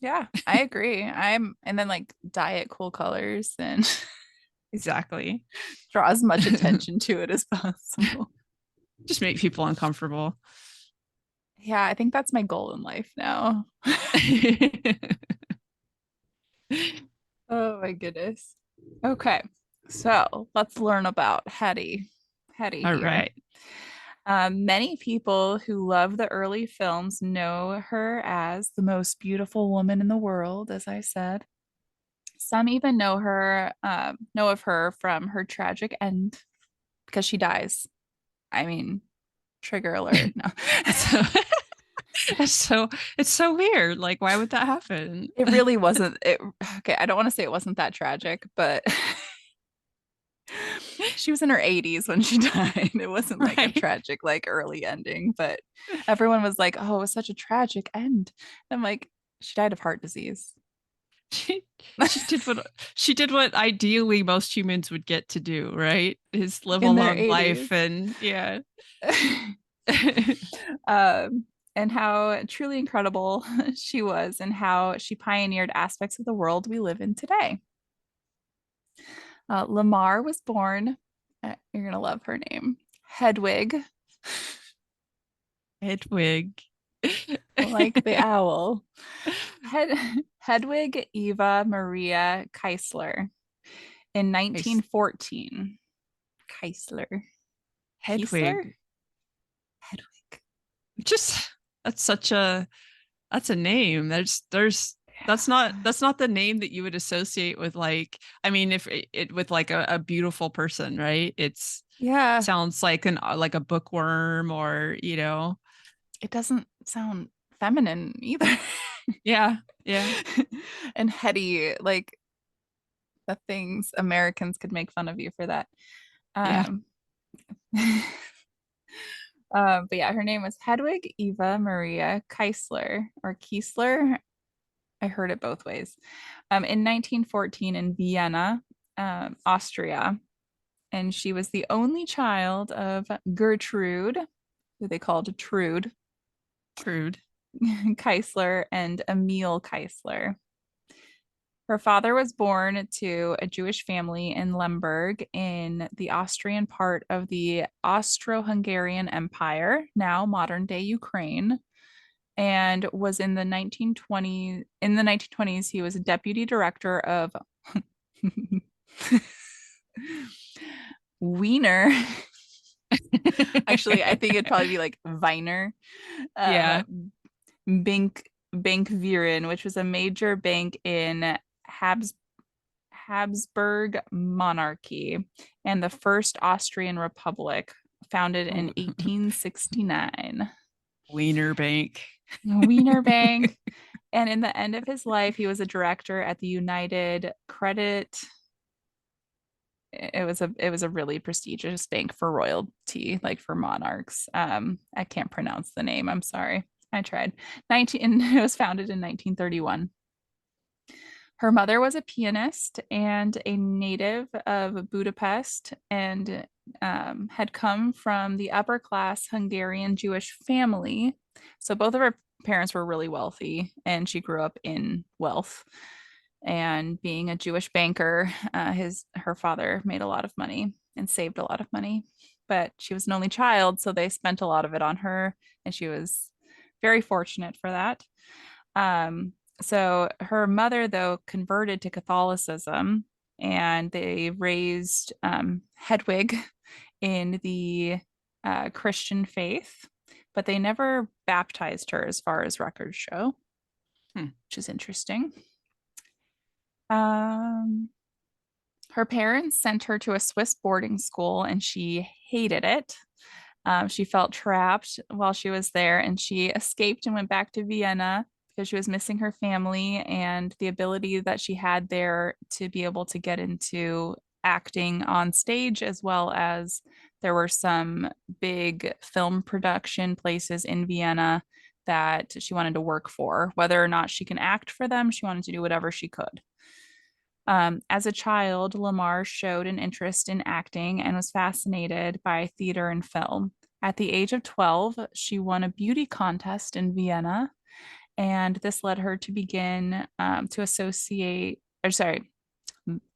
yeah, I agree. And then like dye it cool colors and
Exactly.
draw as much attention to it as possible.
Just make people uncomfortable.
Yeah, I think that's my goal in life now. Oh my goodness. Okay, so let's learn about Hetty. Hetty
All
here.
right.
Many people who love the early films know her as the most beautiful woman in the world, as I said. Some even know of her from her tragic end. because she dies. I mean, trigger alert. No.
So it's so it's so weird. Like, why would that happen?
It really wasn't it. Okay, I don't want to say it wasn't that tragic, but she was in her 80s when she died. It wasn't like a
Right.
tragic, like early ending, but everyone was like, oh, it was such a tragic end. I'm like, she died of heart disease.
She she did what she did what ideally most humans would get to do, right? Is live a
In their
long life
80s.
and yeah.
um, and how truly incredible she was, and how she pioneered aspects of the world we live in today. Lamar was born, you're going to love her name, Hedwig,
Hedwig.
like the owl. Hed- Hedwig Eva Maria Keisler in
Nice.
1914. Keisler. Keisler?
Hedwig.
Hedwig.
Just that's such a that's a name. There's
Yeah.
that's not the name that you would associate with like I mean if it with like a beautiful person, right? It's
Yeah.
sounds like a bookworm or
It doesn't sound feminine either.
yeah, yeah,
And heady, like the things Americans could make fun of you for that.
yeah.
Um, but yeah, her name was Hedwig Eva Maria Keisler or Kiesler. I heard it both ways. In 1914 in Vienna, Austria. And she was the only child of Gertrude, who they called Trude,
Crude.
Keisler, and Emil Keisler. Her father was born to a Jewish family in Lemberg in the Austrian part of the Austro-Hungarian Empire, now modern day Ukraine, and was in the 1920s he was a deputy director of Wiener. Actually, I think it'd probably be like Weiner.
Yeah.
Bank Viren, which was a major bank in Habs Habsburg monarchy and the first Austrian Republic, founded in
Ooh.
1869.
Wiener Bank.
Wiener Bank. And in the end of his life, he was a director at the United Credit. It was a really prestigious bank for royalty, like for monarchs. I can't pronounce the name. I'm sorry. I tried. 19 it was founded in 1931. Her mother was a pianist and a native of Budapest, and had come from the upper class Hungarian Jewish family. So both of her parents were really wealthy, and she grew up in wealth. And being a Jewish banker, her father made a lot of money and saved a lot of money. But she was an only child, so they spent a lot of it on her, and she was very fortunate for that. Um, so her mother, though, converted to Catholicism, and they raised Hedwig in the Christian faith, but they never baptized her, as far as records show,
Hmm.
which is interesting. Um, Her parents sent her to a Swiss boarding school, and she hated it. She felt trapped while she was there, and she escaped and went back to Vienna because she was missing her family and the ability that she had there to be able to get into acting on stage, as well as there were some big film production places in Vienna that she wanted to work for. Whether or not she can act for them, she wanted to do whatever she could. As a child, Lamarr showed an interest in acting and was fascinated by theater and film. At the age of 12, she won a beauty contest in Vienna, and this led her to begin to associate, or sorry,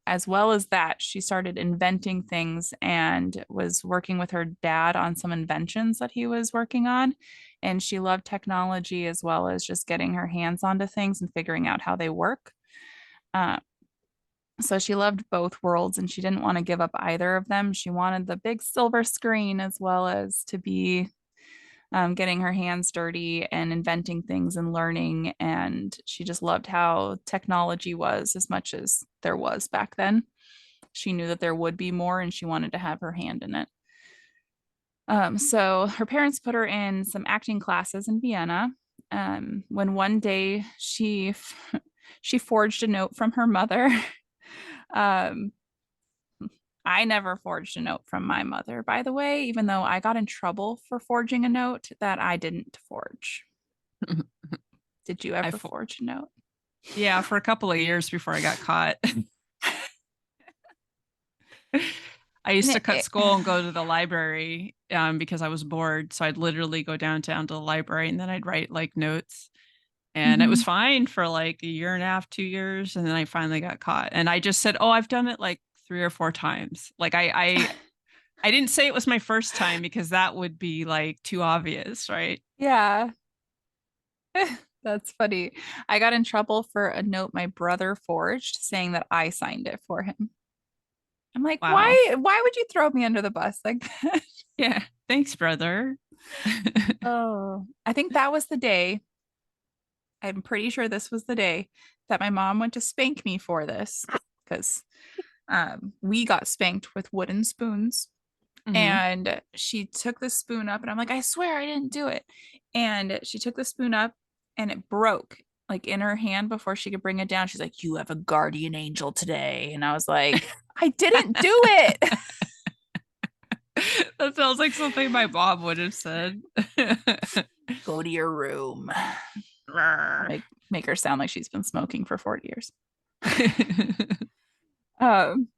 as well as that, she started inventing things and was working with her dad on some inventions that he was working on. And she loved technology as well as just getting her hands onto things and figuring out how they work. Uh, so she loved both worlds, and she didn't want to give up either of them. She wanted the big silver screen as well as to be getting her hands dirty and inventing things and learning. And she just loved how technology was as much as there was back then. She knew that there would be more, and she wanted to have her hand in it. So her parents put her in some acting classes in Vienna. When one day she forged a note from her mother. Um, I never forged a note from my mother, by the way, even though I got in trouble for forging a note that I didn't forge. Did you
I
ever
fo-
forge a note?
yeah, for a couple of years before I got caught. I used to cut school and go to the library because I was bored. So I'd literally go downtown to the library and then I'd write like notes. And it was
Mhm.
fine for like a year and a half, 2 years. And then I finally got caught. And I just said, oh, I've done it like 3 or 4 times. Like I didn't say it was my first time because that would be like too obvious, right?
Yeah, that's funny. I got in trouble for a note my brother forged saying that I signed it for him. I'm like,
Wow.
why would you throw me under the bus like that?
Yeah. Thanks, brother.
Oh, I think that was the day. I'm pretty sure this was the day that my mom went to spank me for this because we got spanked with wooden spoons.
Hmm.
And she took the spoon up, and I'm like, I swear I didn't do it. And she took the spoon up, and it broke like in her hand before she could bring it down. She's like, you have a guardian angel today. And I was like, I didn't do it.
That sounds like something my mom would have said.
Go to your room. I'll make her sound like she's been smoking for 40 years. Um,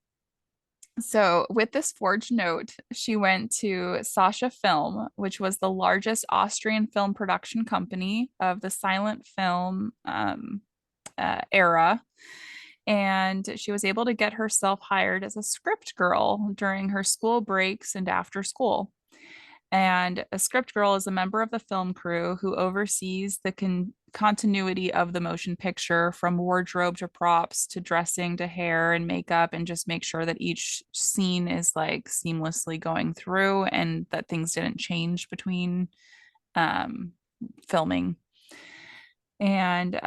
so with this forged note, she went to Sasha Film, which was the largest Austrian film production company of the silent film era. And she was able to get herself hired as a script girl during her school breaks and after school. And a script girl is a member of the film crew who oversees the continuity of the motion picture from wardrobe to props to dressing to hair and makeup, and just make sure that each scene is like seamlessly going through and that things didn't change between um, filming. And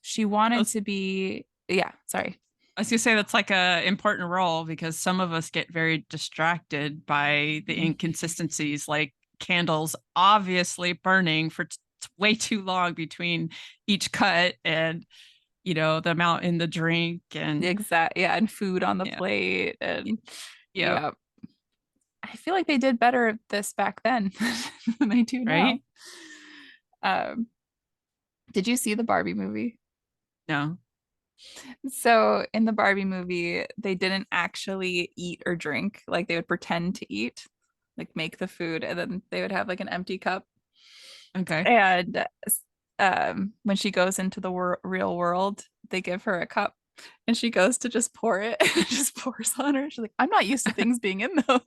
she wanted to be, yeah, sorry.
I was gonna say that's like a important role because some of us get very distracted by the inconsistencies, like candles obviously burning for way too long between each cut, and the amount in the drink, and
Exact, yeah, and food on the
yeah,
plate, and
yeah,
yeah, I feel like they did better at this back then than they do now.
right?
Um, did you see the Barbie movie?
No,
So in the Barbie movie, they didn't actually eat or drink. Like they would pretend to eat, like make the food, and then they would have like an empty cup.
okay.
And when she goes into the real world, they give her a cup and she goes to just pour it and it just pours on her. She's like, I'm not used to things being in those.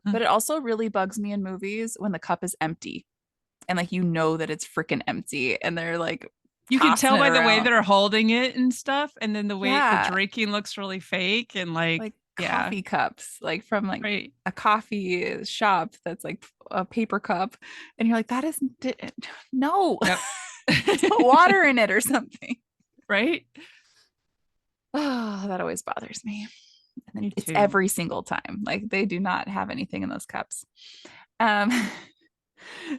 But it also really bugs me in movies when the cup is empty and like you know that it's freaking empty and they're like
You can
tossing
tell
it
by the way
around.
they're holding it and stuff, and then the way the
Yeah,
drinking looks really fake and like,
like
yeah,
coffee cups, like from like
right.
a coffee shop that's like a paper cup. And you're like, that isn't it. No,
Yep.
just put water in it or something.
Right?
Oh, that always bothers me. And then
Me
it's
too.
every single time. Like they do not have anything in those cups. Um,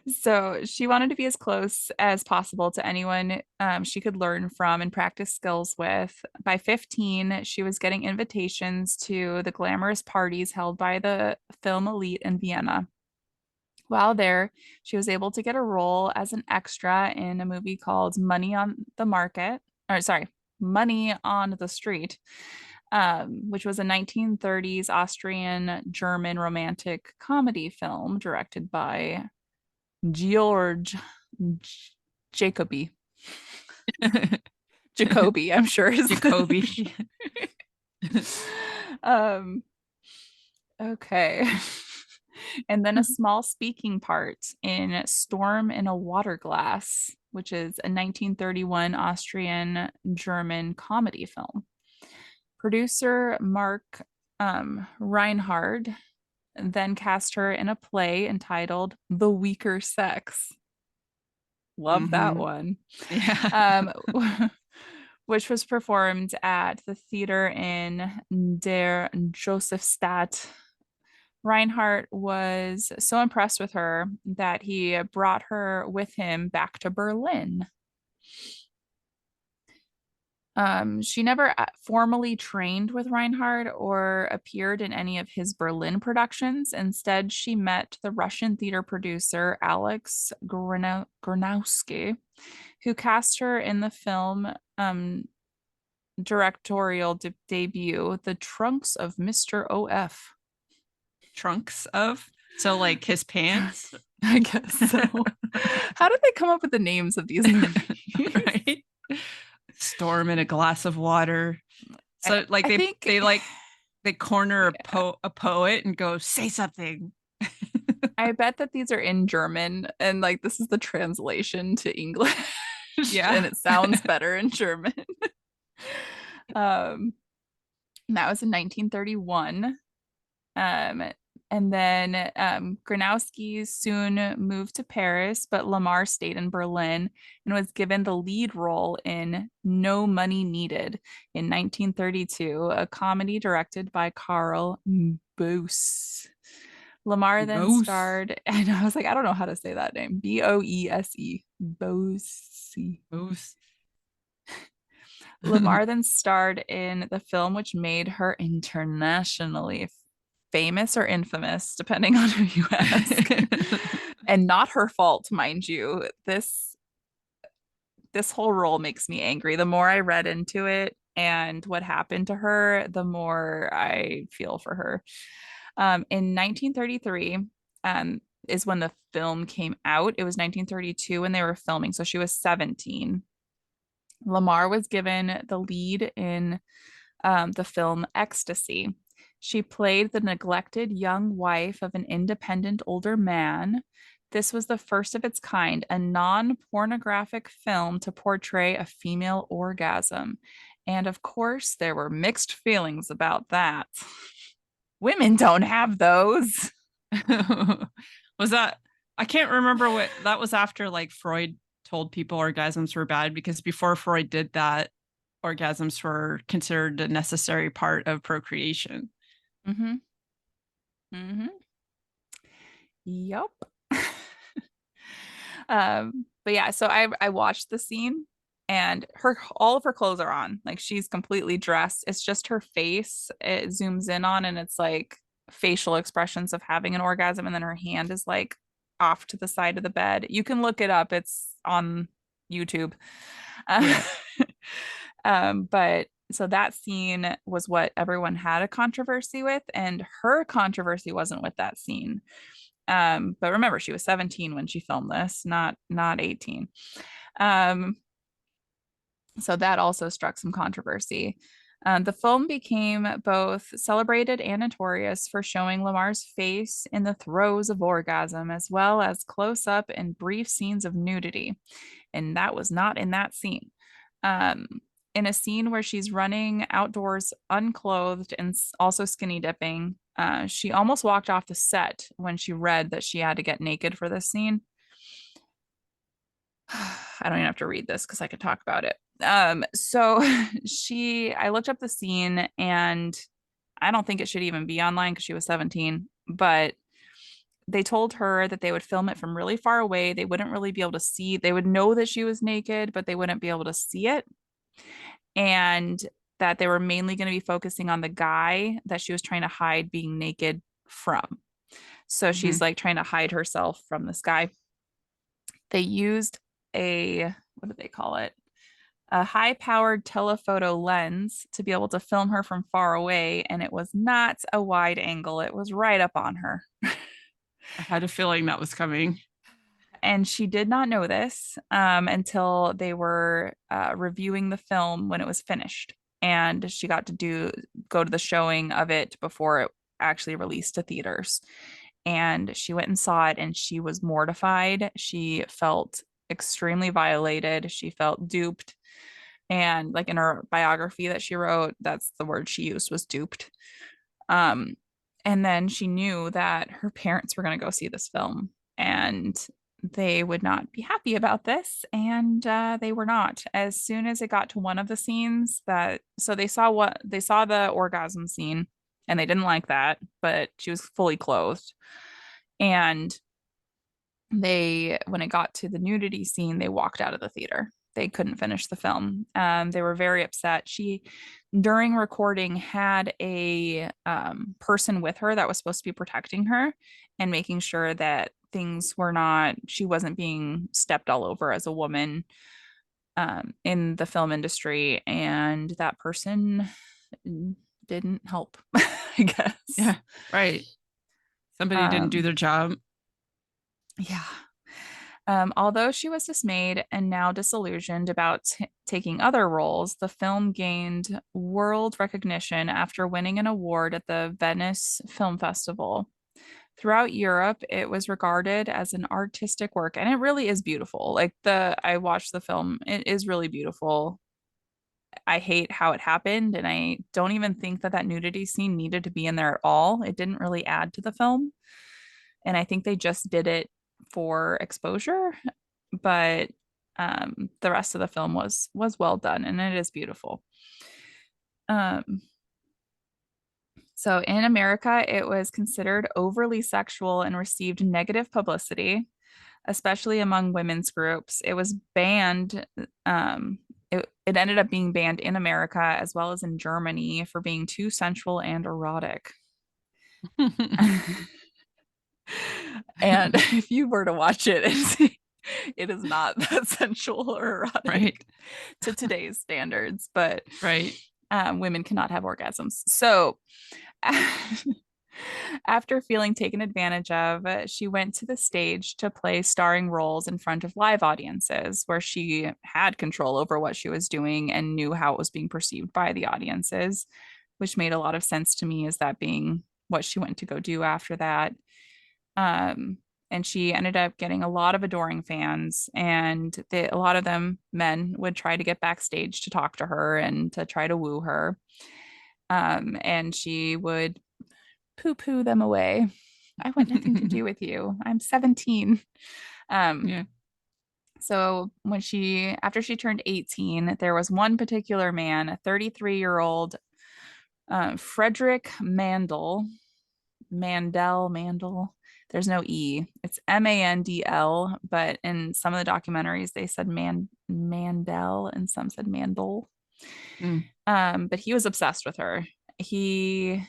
so she wanted to be as close as possible to anyone she could learn from and practice skills with. By 15, she was getting invitations to the glamorous parties held by the film elite in Vienna. While there, she was able to get a role as an extra in a movie called Money on the Market, or sorry, Money on the Street, which was a 1930s Austrian German romantic comedy film directed by George Jacoby. Jacoby, I'm sure is
Jacoby.
um okay. And then a small speaking part in Storm in a Water Glass, which is a 1931 Austrian German comedy film. Producer Mark Reinhard then cast her in a play entitled The Weaker Sex. Love that
Hmm.
one.
Yeah.
Um, which was performed at the theater in Der Josephstadt. Reinhardt was so impressed with her that he brought her with him back to Berlin. She never formally trained with Reinhardt or appeared in any of his Berlin productions. Instead, she met the Russian theater producer Alex Gronowski, who cast her in the film directorial debut, The Trunks of Mr. O.F.
Trunks of, so like his pants.
I guess so. How did they come up with the names of these movies?
Right? Storm in a glass of water. So like they corner a poet and go, say something.
I bet that these are in German and like this is the translation to English.
Yeah.
And it sounds better in German. And that was in 1931. And then Gronowski soon moved to Paris, but Lamarr stayed in Berlin and was given the lead role in No Money Needed in 1932, a comedy directed by Karl Boese. Lamarr then starred, and I was like, I don't know how to say that name. Boese. Boese.
Boese.
Lamarr then starred in the film, which made her internationally famous or infamous, depending on who you ask. And not her fault, mind you. This whole role makes me angry. The more I read into it and what happened to her, the more I feel for her. In 1933, is when the film came out. It was 1932 when they were filming, so she was 17. Lamarr was given the lead in the film Ecstasy. She played the neglected young wife of an independent older man. This was the first of its kind, a non-pornographic film to portray a female orgasm. And of course, there were mixed feelings about that. Women don't have those.
Was that, I can't remember what that was after, like Freud told people orgasms were bad, because before Freud did that, orgasms were considered a necessary part of procreation.
Mm-hmm. Mm-hmm. Yep. But yeah, so I watched the scene and all of her clothes are on. Like she's completely dressed. It's just her face. It zooms in on and it's like facial expressions of having an orgasm, and then her hand is like off to the side of the bed. You can look it up. It's on YouTube.
Yeah.
But so that scene was what everyone had a controversy with, and her controversy wasn't with that scene. But remember, she was 17 when she filmed this, not 18. So that also struck some controversy. The film became both celebrated and notorious for showing Lamarr's face in the throes of orgasm, as well as close up and brief scenes of nudity. And that was not in that scene. In a scene where she's running outdoors unclothed and also skinny dipping, she almost walked off the set when she read that she had to get naked for this scene. I don't even have to read this because I could talk about it. So I looked up the scene, and I don't think it should even be online because she was 17, but they told her that they would film it from really far away. They wouldn't really be able to see, they would know that she was naked, but they wouldn't be able to see it. And that they were mainly going to be focusing on the guy that she was trying to hide being naked from. So she's like trying to hide herself from this guy. They used what do they call it? A high-powered telephoto lens to be able to film her from far away, and it was not a wide angle. It was right up on her.
I had a feeling that was coming.
And she did not know this until they were reviewing the film when it was finished. And she got to go to the showing of it before it actually released to theaters. And she went and saw it, and she was mortified. She felt extremely violated. She felt duped. And like in her biography that she wrote, that's the word she used, was duped. And then she knew that her parents were going to go see this film, and they would not be happy about this, and they were not. As soon as it got to one of the scenes that, so they saw the orgasm scene, and they didn't like that, but she was fully clothed. And when it got to the nudity scene, they walked out of the theater. They couldn't finish the film. They were very upset. She, during recording, had a person with her that was supposed to be protecting her and making sure that things were not, she wasn't being stepped all over as a woman in the film industry. And that person didn't help, I guess.
Yeah, right. Somebody didn't do
Um,
their job.
yeah. Although she was dismayed and now disillusioned about taking other roles, the film gained world recognition after winning an award at the Venice Film Festival. Throughout Europe, it was regarded as an artistic work, and it really is beautiful. I watched the film, it is really beautiful. I hate how it happened, and I don't even think that that nudity scene needed to be in there at all. It didn't really add to the film, and I think they just did it for exposure, but the rest of the film was well done, and it is beautiful. Um, so in America, it was considered overly sexual and received negative publicity, especially among women's groups. It was banned. It ended up being banned in America as well as in Germany for being too sensual and erotic. And if you were to watch it, it is not that sensual or erotic
Right.
to today's standards, but
Right.
women cannot have orgasms. So after feeling taken advantage of, she went to the stage to play starring roles in front of live audiences where she had control over what she was doing and knew how it was being perceived by the audiences, which made a lot of sense to me as that being what she went to go do after that. Um, and she ended up getting a lot of adoring fans, and a lot of them men would try to get backstage to talk to her and to try to woo her. And she would poo-poo them away. I want nothing to do with you. I'm 17. Um,
Yeah.
so after she turned 18, there was one particular man, a 33-year-old Frederick Mandel. There's no E. It's Mandl, but in some of the documentaries they said Mandel and some said Mandel.
Mm.
But he was obsessed with her. He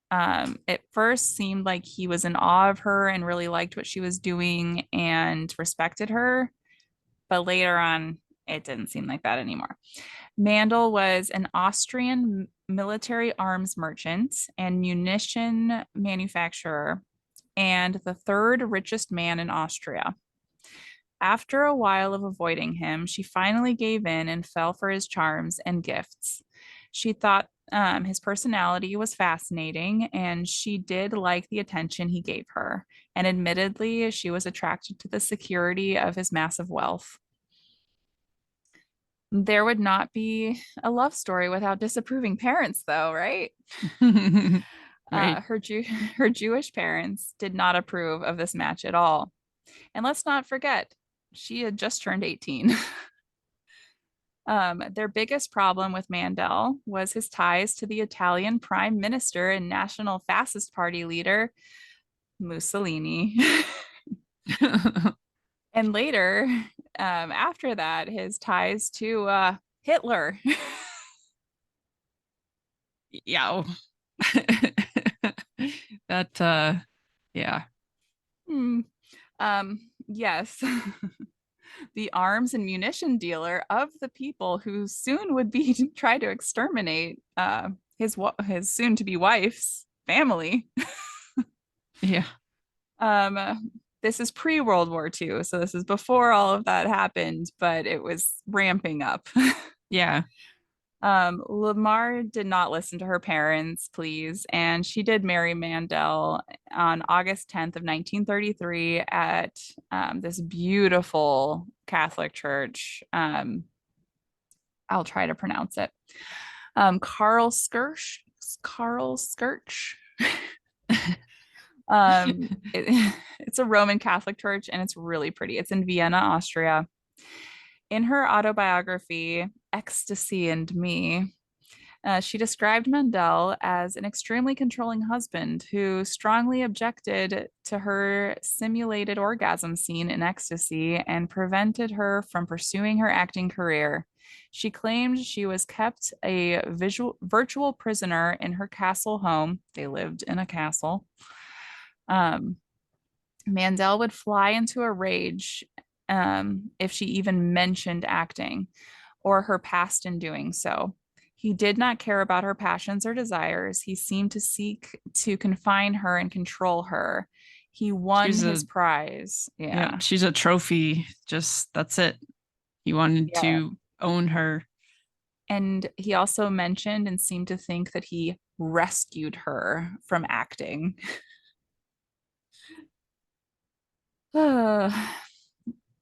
It first seemed like he was in awe of her and really liked what she was doing and respected her, but later on it didn't seem like that anymore. Mandel was an Austrian military arms merchant and munition manufacturer, and the third richest man in Austria. After a while of avoiding him, she finally gave in and fell for his charms and gifts. She thought his personality was fascinating, and she did like the attention he gave her. And admittedly, she was attracted to the security of his massive wealth. There would not be a love story without disapproving parents, though, right?
Right.
Her Jewish parents did not approve of this match at all. And let's not forget, she had just turned 18. Their biggest problem with Mandel was his ties to the Italian prime minister and national fascist party leader, Mussolini. And later, after that, his ties to Hitler.
Yeah. That yeah.
Yes. The arms and munition dealer of the people who soon would be to try to exterminate his soon to be wife's family.
Yeah.
This is pre World War II, so this is before all of that happened, but it was ramping up.
Yeah.
Lamarr did not listen to her parents' pleas, and she did marry Mandel on August 10th of 1933 at this beautiful Catholic church. I'll try to pronounce it. Karl Skirch. It's a Roman Catholic church and it's really pretty. It's in Vienna, Austria. In her autobiography, Ecstasy and Me, she described Mandel as an extremely controlling husband who strongly objected to her simulated orgasm scene in Ecstasy and prevented her from pursuing her acting career. She claimed she was kept a virtual prisoner in her castle home. They lived in a castle. Um, Mandel would fly into a rage if she even mentioned acting or her past in doing so. He did not care about her passions or desires. He seemed to seek to confine her and control her. He won
She's a
his prize.
Yep,
Yeah.
she's a trophy. Just that's it. He wanted
Yeah.
to own her.
And he also mentioned and seemed to think that he rescued her from acting.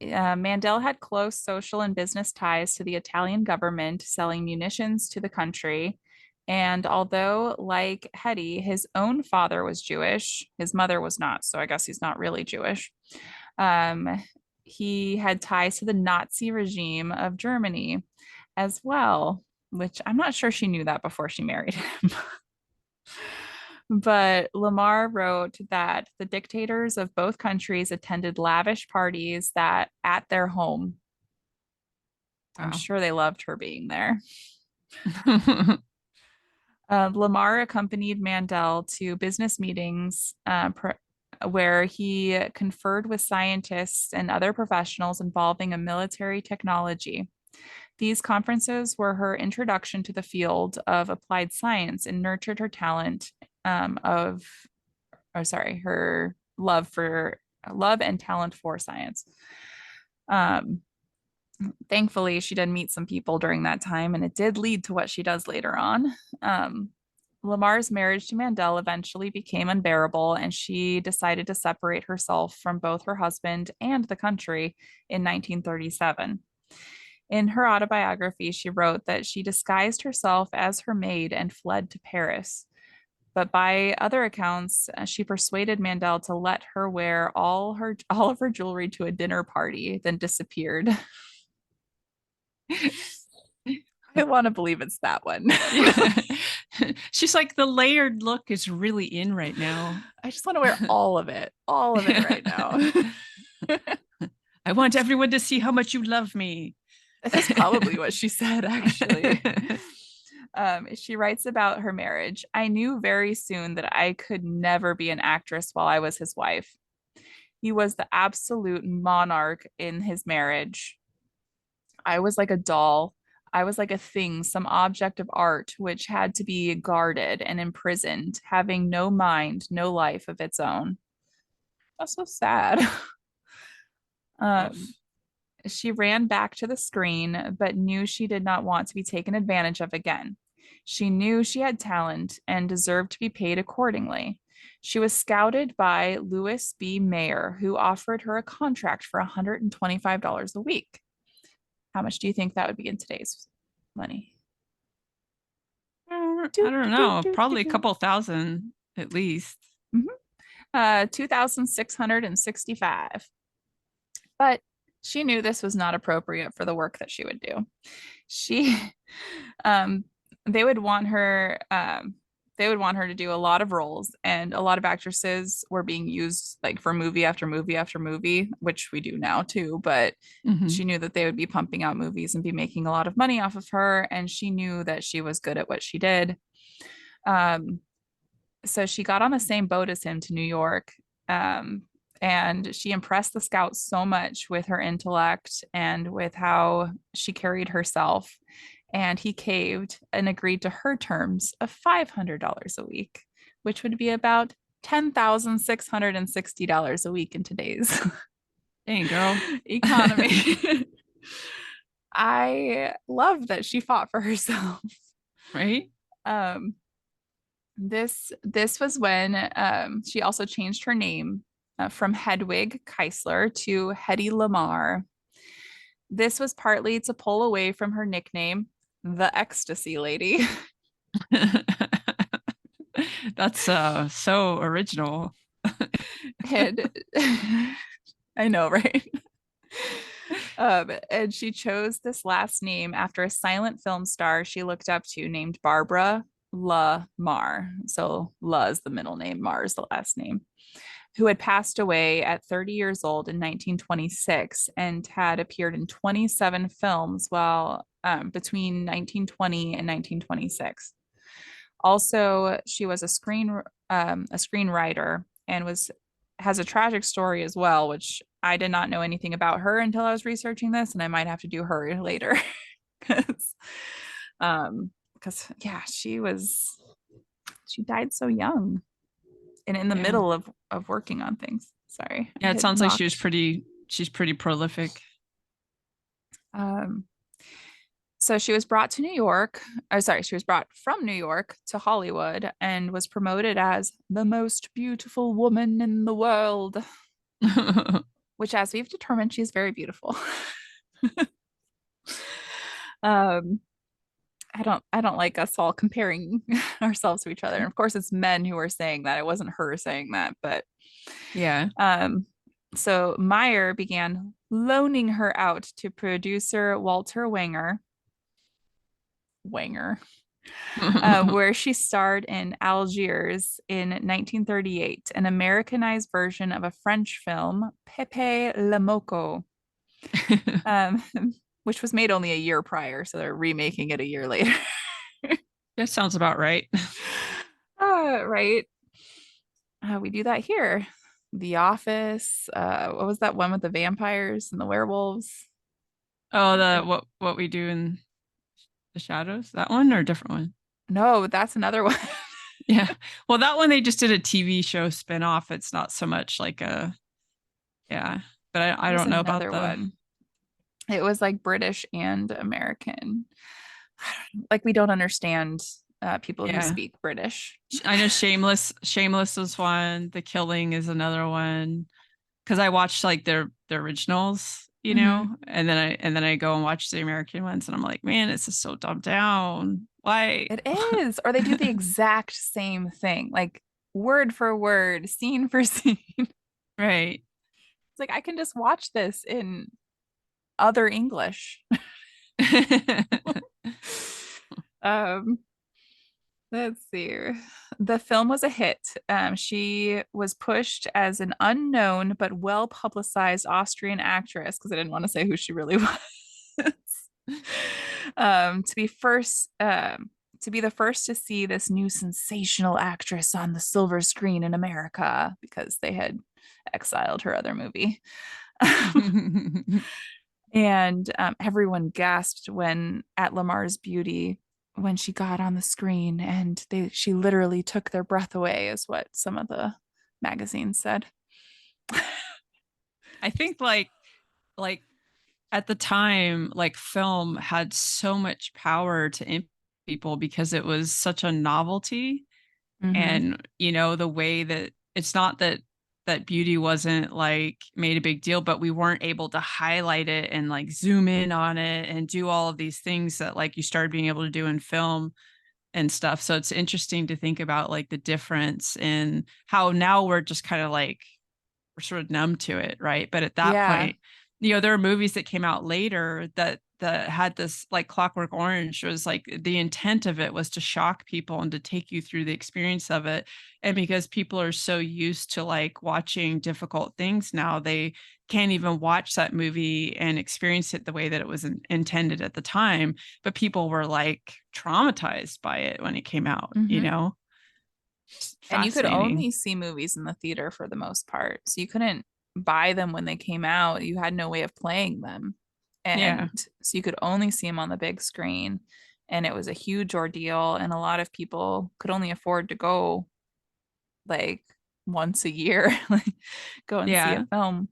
Mandel had close social and business ties to the Italian government, selling munitions to the country. And although, like Hedy, his own father was Jewish, his mother was not. So I guess he's not really Jewish. Um, he had ties to the Nazi regime of Germany as well, which I'm not sure she knew that before she married him. But Lamarr wrote that the dictators of both countries attended lavish parties that at their home. I'm
Wow.
sure they loved her being there. Lamarr accompanied Mandel to business meetings where he conferred with scientists and other professionals involving a military technology. These conferences were her introduction to the field of applied science and nurtured her talent her love and talent for science. Um, Thankfully, she did meet some people during that time, and it did lead to what she does later on. Um, Lamarr's marriage to Mandel eventually became unbearable, and she decided to separate herself from both her husband and the country in 1937. In her autobiography, she wrote that she disguised herself as her maid and fled to Paris. But by other accounts, she persuaded Mandel to let her wear all of her jewelry to a dinner party, then disappeared. I want to believe it's that one.
Yeah. She's like, the layered look is really in right now.
I just want to wear all of it right now.
I want everyone to see how much you love me.
That's probably what she said, actually. She writes about her marriage. I knew very soon that I could never be an actress while I was his wife. He was the absolute monarch in his marriage. I was like a doll. I was like a thing, some object of art, which had to be guarded and imprisoned, having no mind, no life of its own. That's so sad. Um, she ran back to the screen, but knew she did not want to be taken advantage of again. She knew she had talent and deserved to be paid accordingly. She was scouted by Louis B. Mayer, who offered her a contract for $125 a week. How much do you think that would be in today's money?
I don't know. Probably a couple thousand at least.
Mm-hmm. 2,665. But she knew this was not appropriate for the work that she would do. She, um, they would want her, to do a lot of roles, and a lot of actresses were being used like for movie after movie after movie, which we do now too. But she knew that they would be pumping out movies and be making a lot of money off of her, and she knew that she was good at what she did. Um, so she got on the same boat as him to New York. Um, and she impressed the scouts so much with her intellect and with how she carried herself. And he caved and agreed to her terms of $500 a week, which would be about $10,660 a week in today's
Dang, girl.
economy. I love that she fought for herself.
Right?
Um, this was when she also changed her name from Hedwig Keisler to Hedy Lamarr. This was partly to pull away from her nickname, the Ecstasy Lady.
That's so original.
And I know, right? And she chose this last name after a silent film star she looked up to named Barbara La Marr. So La is the middle name, Marr is the last name, who had passed away at 30 years old in 1926 and had appeared in 27 films while between 1920 and 1926. Also, she was a screenwriter and was has a tragic story as well, which I did not know anything about her until I was researching this, and I might have to do her later because yeah, she died so young and in the
Yeah.
middle of working on things. Sorry, I
Yeah, it
hit
sounds like
knocked.
she's pretty prolific.
Um, so she was brought to New York. Oh, sorry, she was brought from New York to Hollywood and was promoted as the most beautiful woman in the world, which, as we've determined, she's very beautiful. um, I don't like us all comparing ourselves to each other. And of course, it's men who are saying that. It wasn't her saying that, but
Yeah.
um, so Meyer began loaning her out to producer Walter Wanger, where she starred in Algiers in 1938, an Americanized version of a French film, Pepe Le Moco, um, which was made only a year prior. So they're remaking it a year later.
That sounds about right.
Right. We do that here. The Office. What was that one with the vampires and the werewolves?
Oh, the what we do in the shadows, that one or a different one?
No, that's another one.
Yeah. Well, that one they just did a TV show spin-off. It's not so much like a yeah, but I
There's
don't know about
another
the
one. It was like British and American. Like we don't understand people who
yeah.
speak British.
I know Shameless is one. The Killing is another one. Because I watched like the originals,
Mm-hmm.
and then I go and watch the American ones, and I'm like, man, it's just so dumbed down. Why?
It is. Or they do the exact same thing, like word for word, scene for scene. It's
Right.
like I can just watch this in other English. um, let's see. The film was a hit. She was pushed as an unknown but well publicized Austrian actress because I didn't want to say who she really was. To be first to be the first to see this new sensational actress on the silver screen in America because they had exiled her other movie. And everyone gasped when at Lamarr's beauty when she got on the screen, and she literally took their breath away, is what some of the magazines said.
I think like at the time, like film had so much power to impact people because it was such a novelty.
Mm-hmm.
And the way that it's not that beauty wasn't like made a big deal, but we weren't able to highlight it and like zoom in on it and do all of these things that like you started being able to do in film and stuff. So it's interesting to think about like the difference in how now we're just kind of like we're sort of numb to it, right? But at that
Yeah.
point, there are movies that came out later that had this, like Clockwork Orange was like the intent of it was to shock people and to take you through the experience of it. And because people are so used to like watching difficult things now, they can't even watch that movie and experience it the way that it was intended at the time. But people were like traumatized by it when it came out,
Mm-hmm.
It's
And you could
fascinating.
only see movies in the theater for the most part. So you couldn't buy them when they came out. You had no way of playing them.
Yeah.
And so you could only see them on the big screen. And it was a huge ordeal. And a lot of people could only afford to go like once a year, like go and see a
Yeah.
film.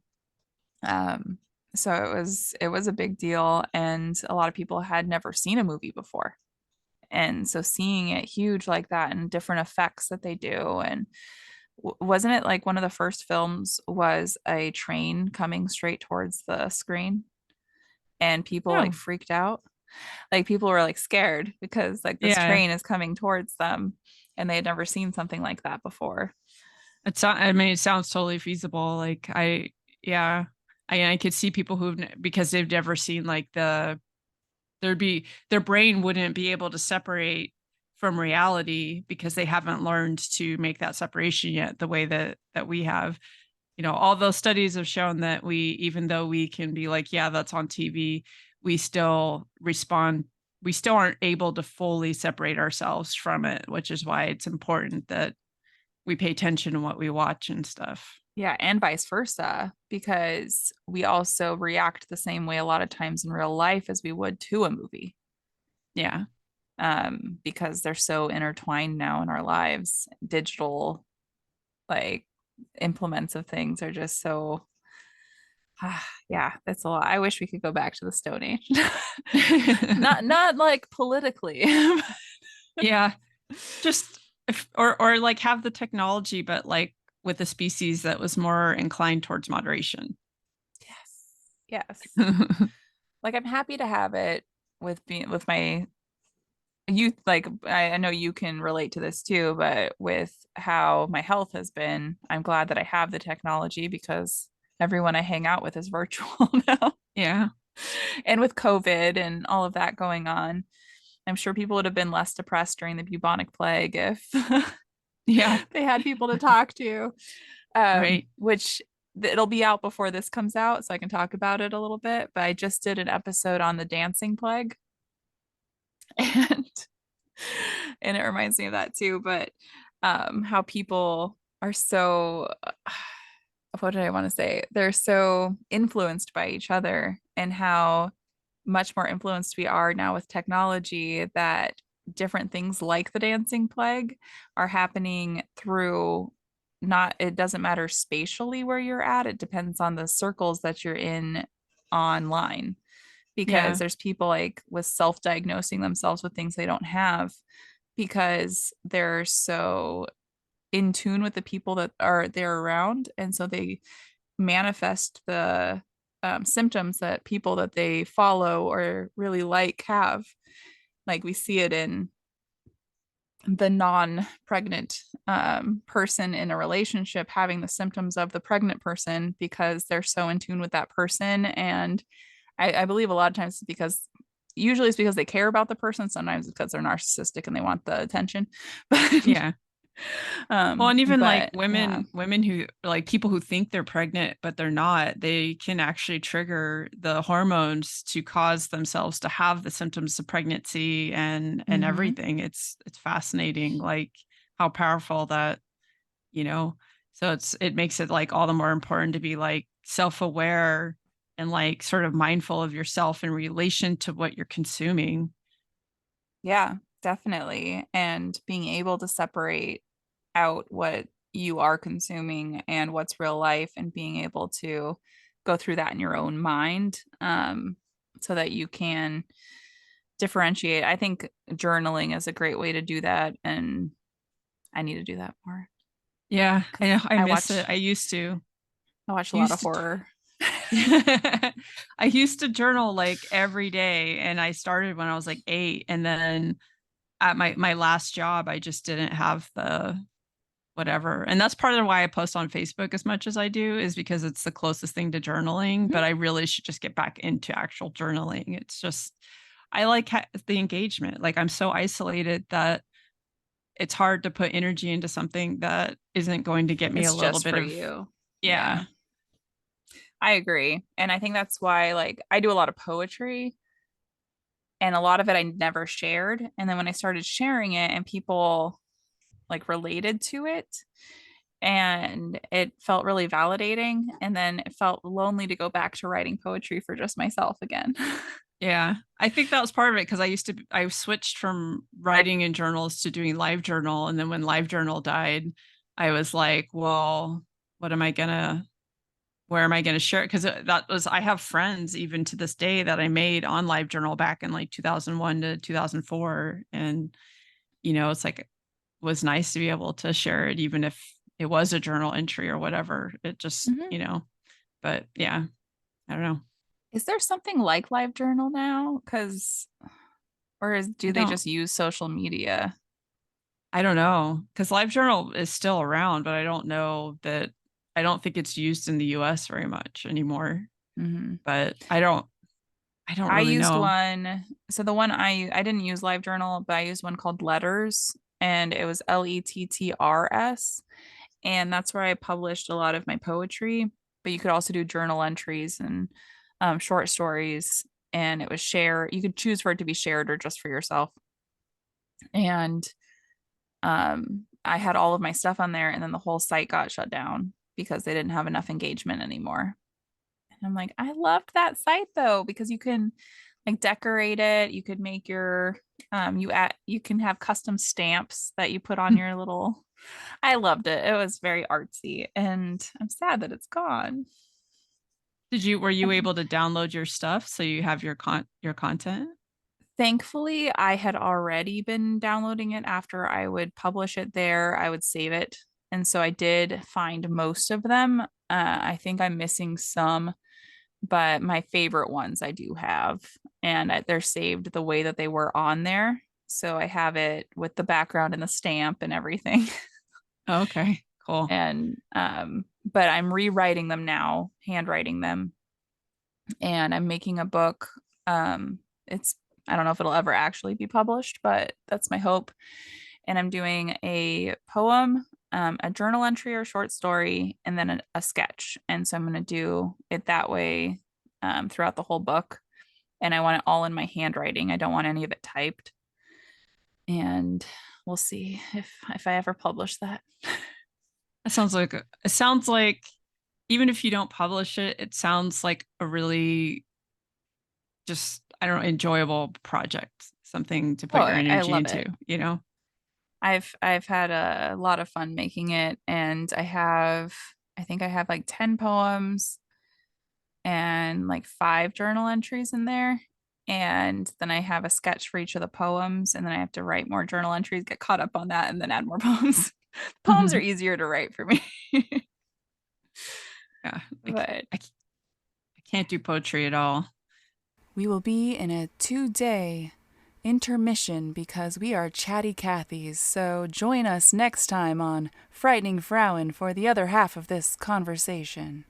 Um, so it was a big deal. And a lot of people had never seen a movie before. And so seeing it huge like that and different effects that they do, and wasn't it like one of the first films was a train coming straight towards the screen and people like
No.
freaked out, like people were like scared because like this
Yeah.
train is coming towards them and they had never seen something like that before.
I mean, it sounds totally feasible. Like yeah, I could see people because they've never seen like their brain wouldn't be able to separate from reality because they haven't learned to make that separation yet the way that we have. All those studies have shown that even though we can be like, yeah, that's on TV, we still respond. We still aren't able to fully separate ourselves from it, which is why it's important that we pay attention to what we watch and stuff.
Yeah, and vice versa, because we also react the same way a lot of times in real life as we would to a movie.
Yeah.
Because they're so intertwined now in our lives. Digital, like, implements of things are just so, yeah, that's a lot. I wish we could go back to the Stone Age. Not like politically.
Yeah. Just or like have the technology, but like with a species that was more inclined towards moderation.
Yes. Yes. Like I'm happy to have it with being with my youth. Like I know you can relate to this too, but with how my health has been, I'm glad that I have the technology because everyone I hang out with is virtual now.
Yeah.
And with COVID and all of that going on, I'm sure people would have been less depressed during the bubonic plague if
Yeah.
they had people to talk to.
Right.
Which it'll be out before this comes out, so I can talk about it a little bit. But I just did an episode on the dancing plague, and and it reminds me of that too. But how people are so what did I want to say? They're so influenced by each other, and how much more influenced we are now with technology that different things like the dancing plague are happening through not it doesn't matter spatially where you're at, it depends on the circles that you're in online, because
Yeah.
there's people like with self-diagnosing themselves with things they don't have because they're so in tune with the people that are there around, and so they manifest the symptoms that people that they follow or really like have. Like we see it in the non-pregnant person in a relationship having the symptoms of the pregnant person because they're so in tune with that person. And I believe a lot of times it's because usually it's because they care about the person. Sometimes it's because they're narcissistic and they want the attention. But
Yeah. Well, and even like
but yeah.
women who like people who think they're pregnant, but they're not, they can actually trigger the hormones to cause themselves to have the symptoms of pregnancy and
Mm-hmm.
everything. It's fascinating, like how powerful that, you know, so it makes it like all the more important to be like self-aware and like sort of mindful of yourself in relation to what you're consuming.
Yeah, definitely. And being able to separate out what you are consuming and what's real life and being able to go through that in your own mind, so that you can differentiate. I think journaling is a great way to do that. And I need to do that more
Yeah, I
because
know, I miss it.
I watch a lot of
Used to
horror.
I used to journal like every day, and I started when I was like 8, and then at my last job I just didn't have the whatever. And that's part of why I post on Facebook as much as I do, is because it's the closest thing to journaling, but I really should just get back into actual journaling. It's just I like the engagement. Like I'm so isolated that it's hard to put energy into something that isn't going to get me a
It's
little
just
bit
for
of
you.
yeah.
Yeah, I agree. And I think that's why, like, I do a lot of poetry and a lot of it I never shared. And then when I started sharing it and people like related to it, and it felt really validating. And then it felt lonely to go back to writing poetry for just myself again.
Yeah, I think that was part of it because I switched from writing in journals to doing live journal. And then when live journal died, I was like, well, what am I gonna, where am I gonna share it? Because I have friends even to this day that I made on live journal back in like 2001 to 2004. And, it's like, it was nice to be able to share it, even if it was a journal entry or whatever. It just,
Mhm.
but yeah, I don't know.
Is there something like Live Journal now? Do
I
they
don't,
just use social media?
I don't know, because LiveJournal is still around, but I don't know that I don't think it's used in the US very much anymore.
Hmm.
But I don't
I
really
used
know.
one. So the one I didn't use LiveJournal, but I used one called Letters, and it was Lettrs, and that's where I published a lot of my poetry. But you could also do journal entries and short stories, and it was share. You could choose for it to be shared or just for yourself. And I had all of my stuff on there, and then the whole site got shut down because they didn't have enough engagement anymore. And I'm like, I loved that site though, because you can like decorate it. You could make your you can have custom stamps that you put on your little. I loved it. It was very artsy, and I'm sad that it's gone.
Were you able to download your stuff so you have your content?
Thankfully, I had already been downloading it after I would publish it there. I would save it. And so I did find most of them. I think I'm missing some, but my favorite ones I do have. And they're saved the way that they were on there. So I have it with the background and the stamp and everything.
Oh, okay, cool.
And but I'm rewriting them now, handwriting them, and I'm making a book. It's I don't know if it'll ever actually be published, but that's my hope. And I'm doing a poem, a journal entry or short story, and then a sketch. And so I'm going to do it that way throughout the whole book. And I want it all in my handwriting. I don't want any of it typed. And we'll see if I ever publish that.
It sounds like even if you don't publish it, it sounds like a really just, I don't know, enjoyable project, something to
Oh,
put your
I
energy
love
into,
it.
you know?
I've had a lot of fun making it, and I think I have like 10 poems and like 5 journal entries in there. And then I have a sketch for each of the poems, and then I have to write more journal entries, get caught up on that, and then add more poems. Poems are easier to write for me.
Yeah,
But
I can't do poetry at all.
we will be in a 2-day intermission because we are chatty Cathys. So join us next time on Frightening Frauen for the other half of this conversation.